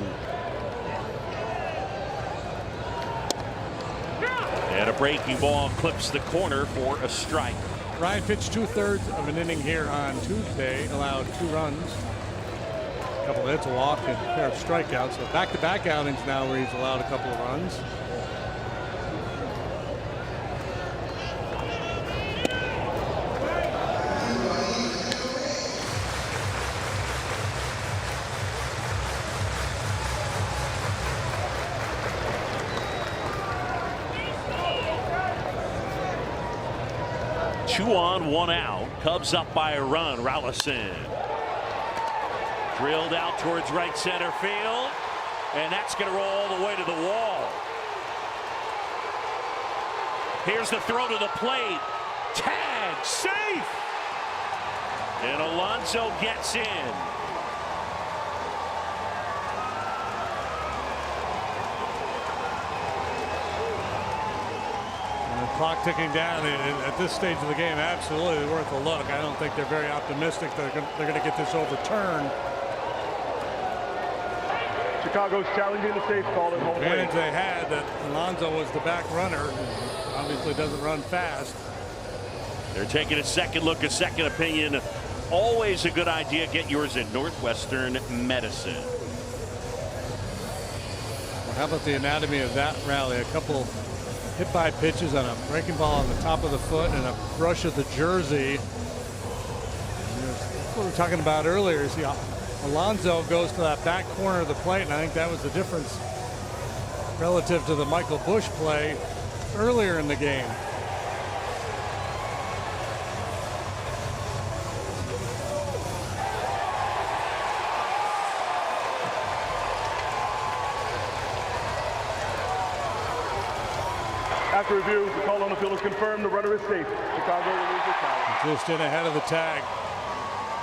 And a breaking ball clips the corner for a strike. Ryan pitched 2/3 of an inning here on Tuesday, allowed 2 runs. A couple of hits, a walk, and a pair of strikeouts. So back-to-back outings now where he's allowed a couple of runs. 2 on, 1 out. Cubs up by a run. Rolison drilled out towards right center field, and that's going to roll all the way to the wall. Here's the throw to the plate. Tag, safe, and Alonso gets in. Clock ticking down at this stage of the game. Absolutely worth a look. I don't think they're very optimistic they're going to get this overturned. Chicago's challenging the safe call at home plate. Advantage they had that Alonso was the back runner. Obviously doesn't run fast. They're taking a second look, a second opinion. Always a good idea. Get yours at Northwestern Medicine. Well, how about the anatomy of that rally? A couple hit by pitches on a breaking ball on the top of the foot and a brush of the jersey. What we were talking about earlier is Alonso goes to that back corner of the plate, and I think that was the difference relative to the Michael Busch play earlier in the game. After review, the call on the field is confirmed. The runner is safe. Chicago will lose the tag. Just in ahead of the tag.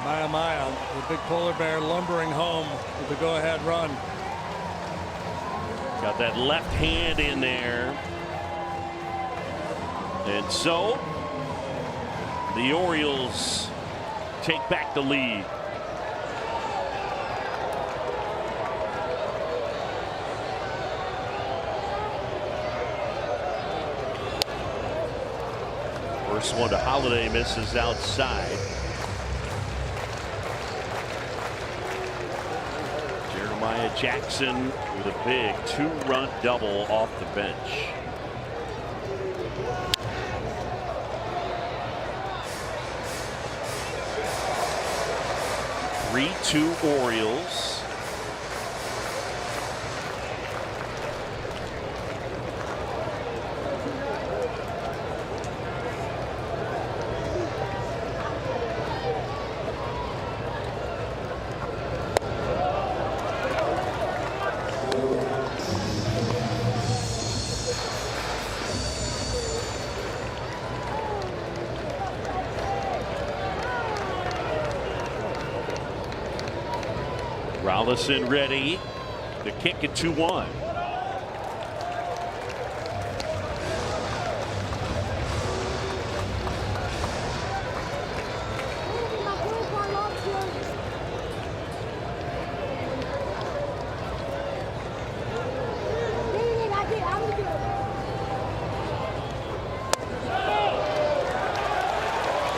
Maya, the big polar bear lumbering home with the go-ahead run. Got that left hand in there. And so the Orioles take back the lead. First one to Holiday, misses outside. Jeremiah Jackson with a big 2-run double off the bench. Three-2 Orioles. Rolison ready to kick it 2-1.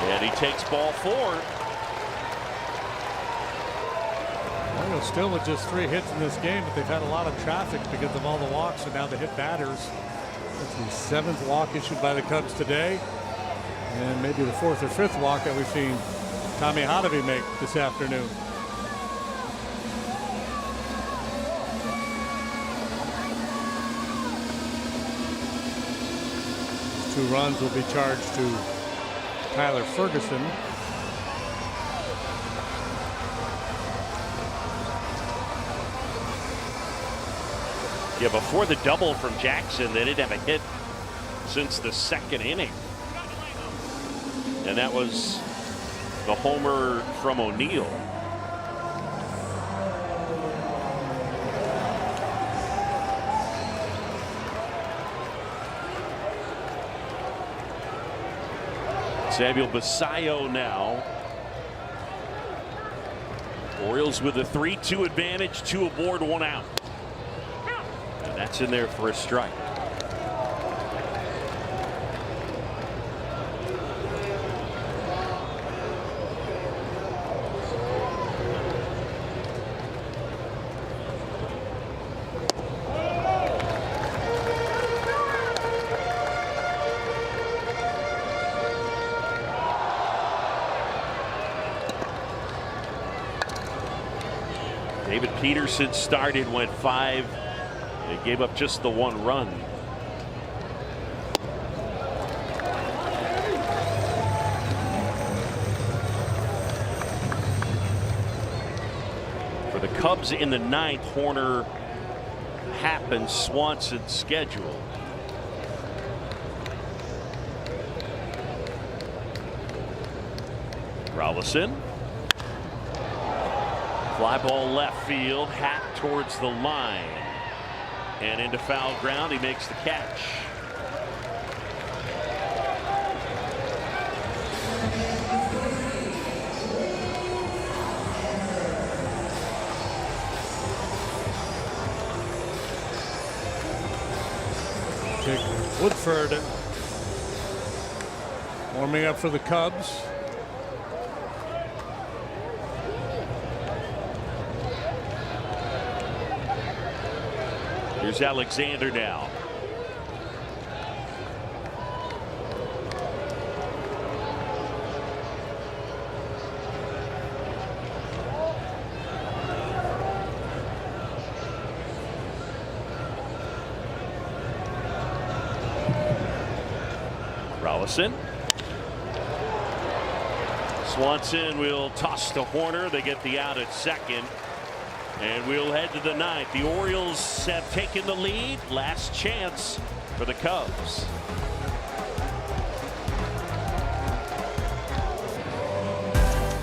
And he takes ball 4. Still with just 3 hits in this game, but they've had a lot of traffic because of all the walks, and now the hit batters. That's the 7th walk issued by the Cubs today, and maybe the 4th or 5th walk that we've seen Tommy Hotovy make this afternoon. 2 runs will be charged to Tyler Ferguson. Yeah, before the double from Jackson, they didn't have a hit since the 2nd inning. And that was the homer from O'Neill. Samuel Basayo now. Orioles with a 3-2 advantage, 2 aboard, 1 out. That's in there for a strike. David Peterson started, went 5. They gave up just the 1 run. Cubs in the 9th. Horner, Happ, and Swanson scheduled. Rolison. Fly ball left field. Happ towards the line. And into foul ground. He makes the catch. Woodford warming up for the Cubs. Here's Alexander now. Rolison. Swanson will toss to Horner. They get the out at second. And we'll head to the 9th. The Orioles have taken the lead. Last chance for the Cubs.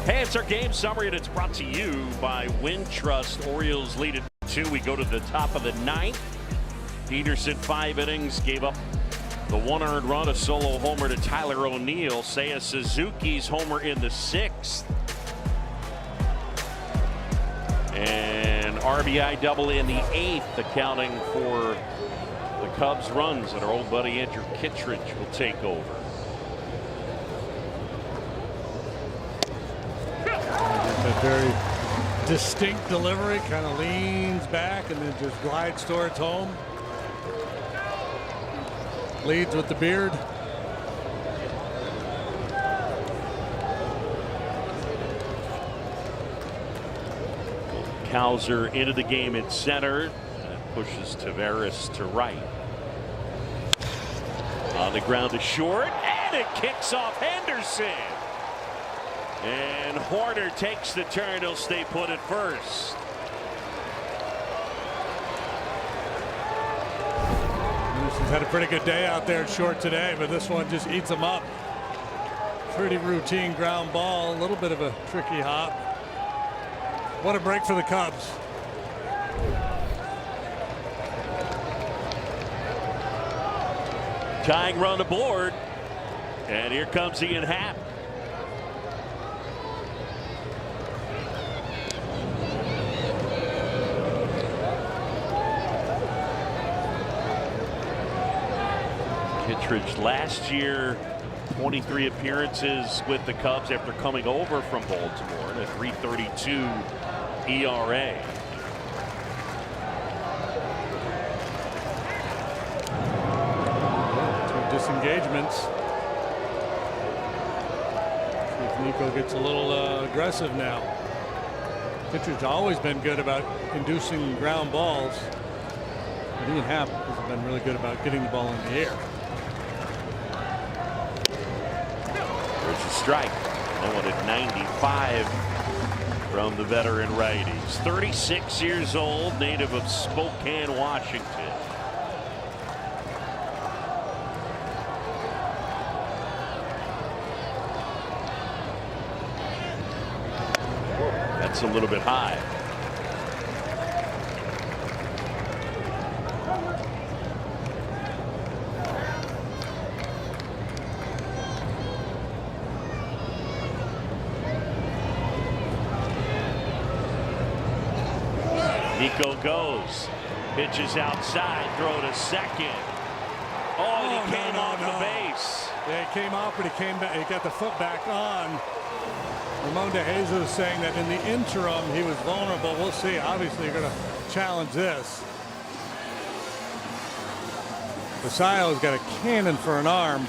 Hey, it's our game summary, and it's brought to you by Wintrust. Orioles lead at 2. We go to the top of the 9th. Peterson, 5 innings, gave up the 1 earned run, a solo homer to Tyler O'Neill. Seiya Suzuki's homer in the 6th. And RBI double in the 8th, accounting for the Cubs' runs. And our old buddy Andrew Kittredge will take over. A very distinct delivery, kind of leans back and then just glides towards home. Leads with the beard. Cowser into the game at center. That pushes Taveras to right. On the ground to short, and it kicks off Henderson. And Horner takes the turn. He'll stay put at first. Henderson's had a pretty good day out there at short today, but this one just eats him up. Pretty routine ground ball, a little bit of a tricky hop. What a break for the Cubs. Tying run aboard. And here comes Ian Happ. Kittredge last year, 23 appearances with the Cubs after coming over from Baltimore and a 3.32 ERA. Two disengagements. See if Nico gets a little aggressive now. Kittredge's always been good about inducing ground balls. But Ian Happ has been really good about getting the ball in the air. There's a strike. That one at 95 from the veteran righty. He's 36 years old, native of Spokane, Washington. That's a little bit high. Nico goes, pitches outside, throw to second. Oh, and he came off the base. Yeah, he came off, but he came back. He got the foot back on. Ramon De Jesus is saying that in the interim he was vulnerable. We'll see. Obviously, you're going to challenge this. Basayo's got a cannon for an arm.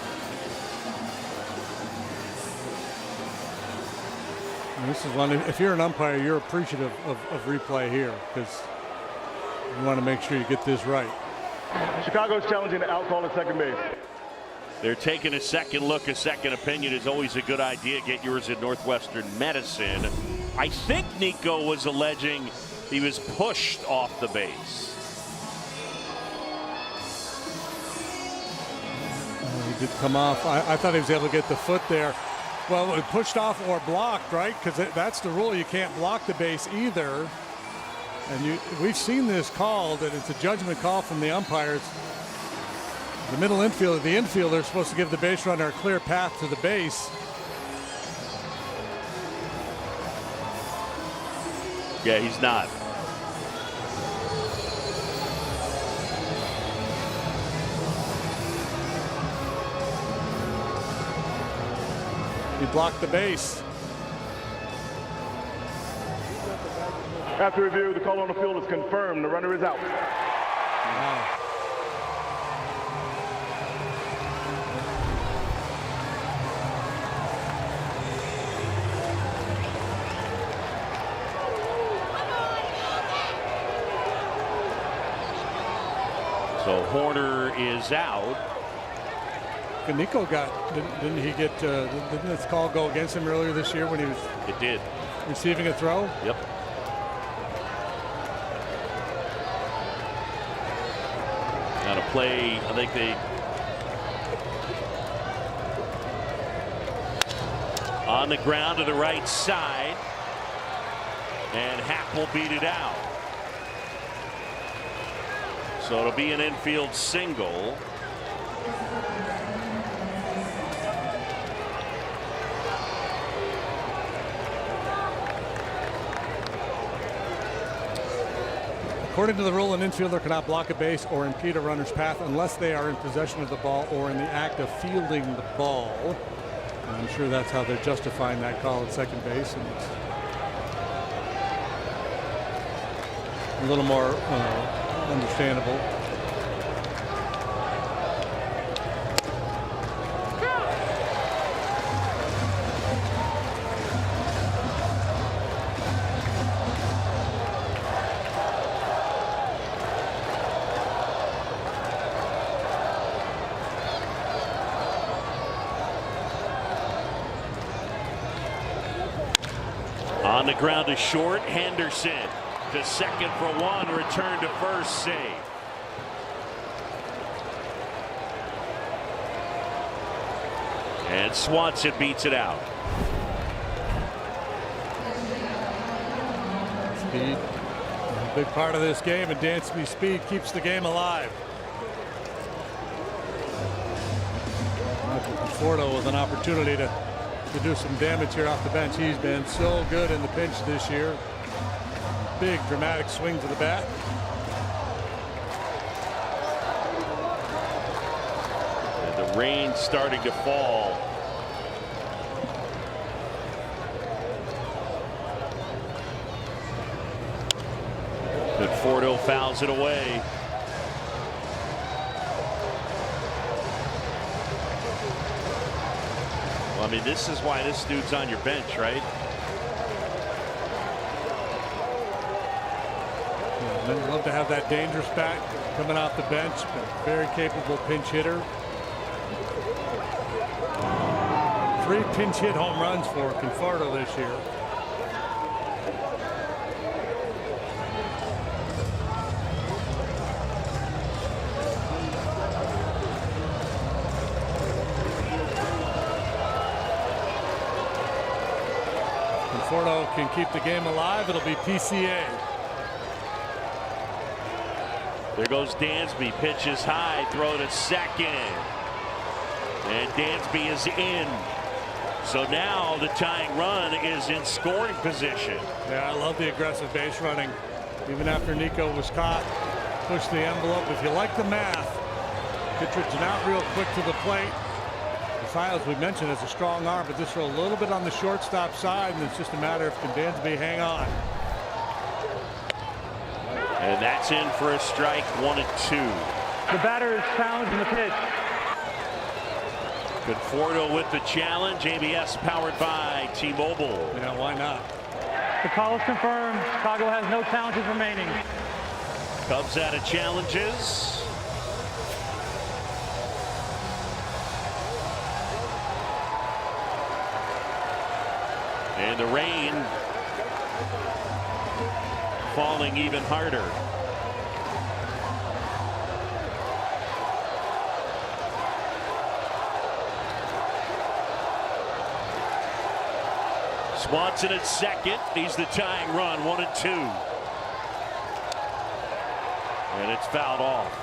And this is one, if you're an umpire, you're appreciative of replay here because you want to make sure you get this right. Chicago's challenging the out call at second base. They're taking a second look. A second opinion is always a good idea. Get yours at Northwestern Medicine. I think Nico was alleging He was pushed off the base. He did come off. I thought he was able to get the foot there. Well, it pushed off or blocked, right? Because that's the rule. You can't block the base either. And we've seen this call, that it's a judgment call from the umpires. The middle infielder, the infielder, is supposed to give the base runner a clear path to the base. Yeah, he's not. He blocked the base. After review, the call on the field is confirmed. The runner is out. Wow. So Horner is out. Nico didn't he get, didn't this call go against him earlier this year when he was It did. receiving a throw? Yep. Got to play, I think they. On the ground to the right side. And Happ will beat it out. So it'll be an infield single. According to the rule, an infielder cannot block a base or impede a runner's path unless they are in possession of the ball or in the act of fielding the ball. And I'm sure that's how they're justifying that call at second base. And it's a little more understandable. On the ground to short, Henderson to second for one, return to first, save. And Swanson beats it out. Speed, a big part of this game, and Dansby's speed keeps the game alive. Michael Conforto with an opportunity to do some damage here off the bench. He's been so good in the pinch this year. Big dramatic swing to the bat. And the rain starting to fall. Conforto fouls it away. I mean, this is why this dude's on your bench, right? Yeah, men love to have that dangerous bat coming off the bench, but very capable pinch hitter. 3 pinch hit home runs for Conforto this year. Conforto can keep the game alive. It'll be PCA. There goes Dansby, pitches high, throw to second. And Dansby is in. So now the tying run is in scoring position. Yeah, I love the aggressive base running. Even after Nico was caught, push the envelope. If you like the math, Kittredge not real quick to the plate. As we mentioned, has a strong arm, but just a little bit on the shortstop side, and it's just a matter of can Dansby hang on. And that's in for a strike, 1-2. The batter is challenging the pitch. Conforto with the challenge. ABS powered by T-Mobile. Yeah, why not? The call is confirmed. Chicago has no challenges remaining. Cubs out of challenges. And the rain falling even harder. Swanson at second. He's the tying run, 1-2. And it's fouled off.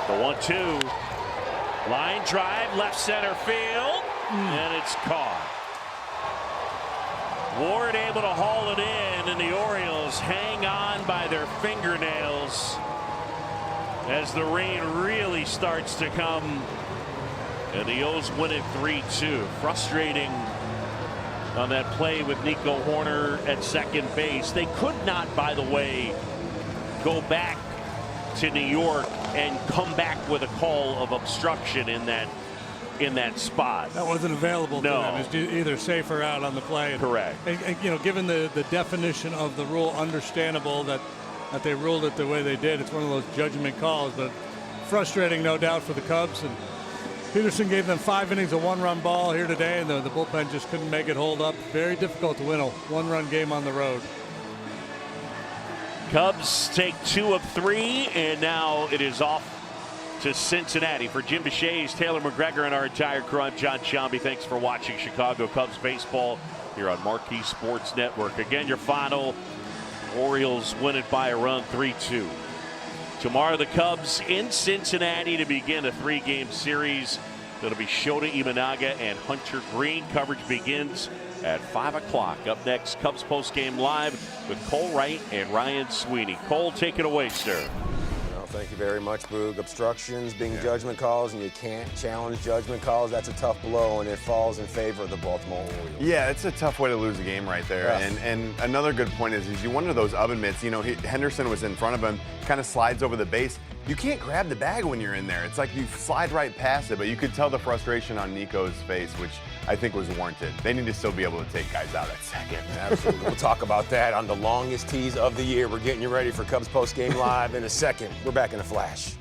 The 1-2. Line drive, left center field. And it's caught. Ward able to haul it in, and the Orioles hang on by their fingernails as the rain really starts to come. And the O's win it 3-2. Frustrating on that play with Nico Horner at second base. They could not, by the way, go back to New York and come back with a call of obstruction in that spot. That wasn't available to them. It's either safe or out on the play. Correct. And, you know, given the definition of the rule, understandable that they ruled it the way they did. It's one of those judgment calls, but frustrating, no doubt, for the Cubs. And Peterson gave them 5 innings of 1-run ball here today, and the bullpen just couldn't make it hold up. Very difficult to win a 1-run game on the road. Cubs take 2 of 3, and now it is off to Cincinnati. For Jim Deshaies, Taylor McGregor, and our entire crew, I'm John Sciambi. Thanks for watching Chicago Cubs baseball here on Marquee Sports Network. Again, your final, Orioles win it by a run, 3-2. Tomorrow, the Cubs in Cincinnati to begin a 3-game series. That'll be Shota Imanaga and Hunter Green. Coverage begins at 5 o'clock. Up next, Cubs postgame live with Cole Wright and Ryan Sweeney. Cole, take it away, sir. Thank you very much, Boog. Obstructions being judgment calls, and you can't challenge judgment calls. That's a tough blow, and it falls in favor of the Baltimore Orioles. Yeah, it's a tough way to lose a game right there. Yes. And another good point is you wonder those oven mitts. You know, Henderson was in front of him, kind of slides over the base. You can't grab the bag when you're in there. It's like you slide right past it, but you could tell the frustration on Nico's face, which I think was warranted. They need to still be able to take guys out at second. Absolutely. We'll talk about that on the longest tease of the year. We're getting you ready for Cubs Post Game Live in a second. We're back in a flash.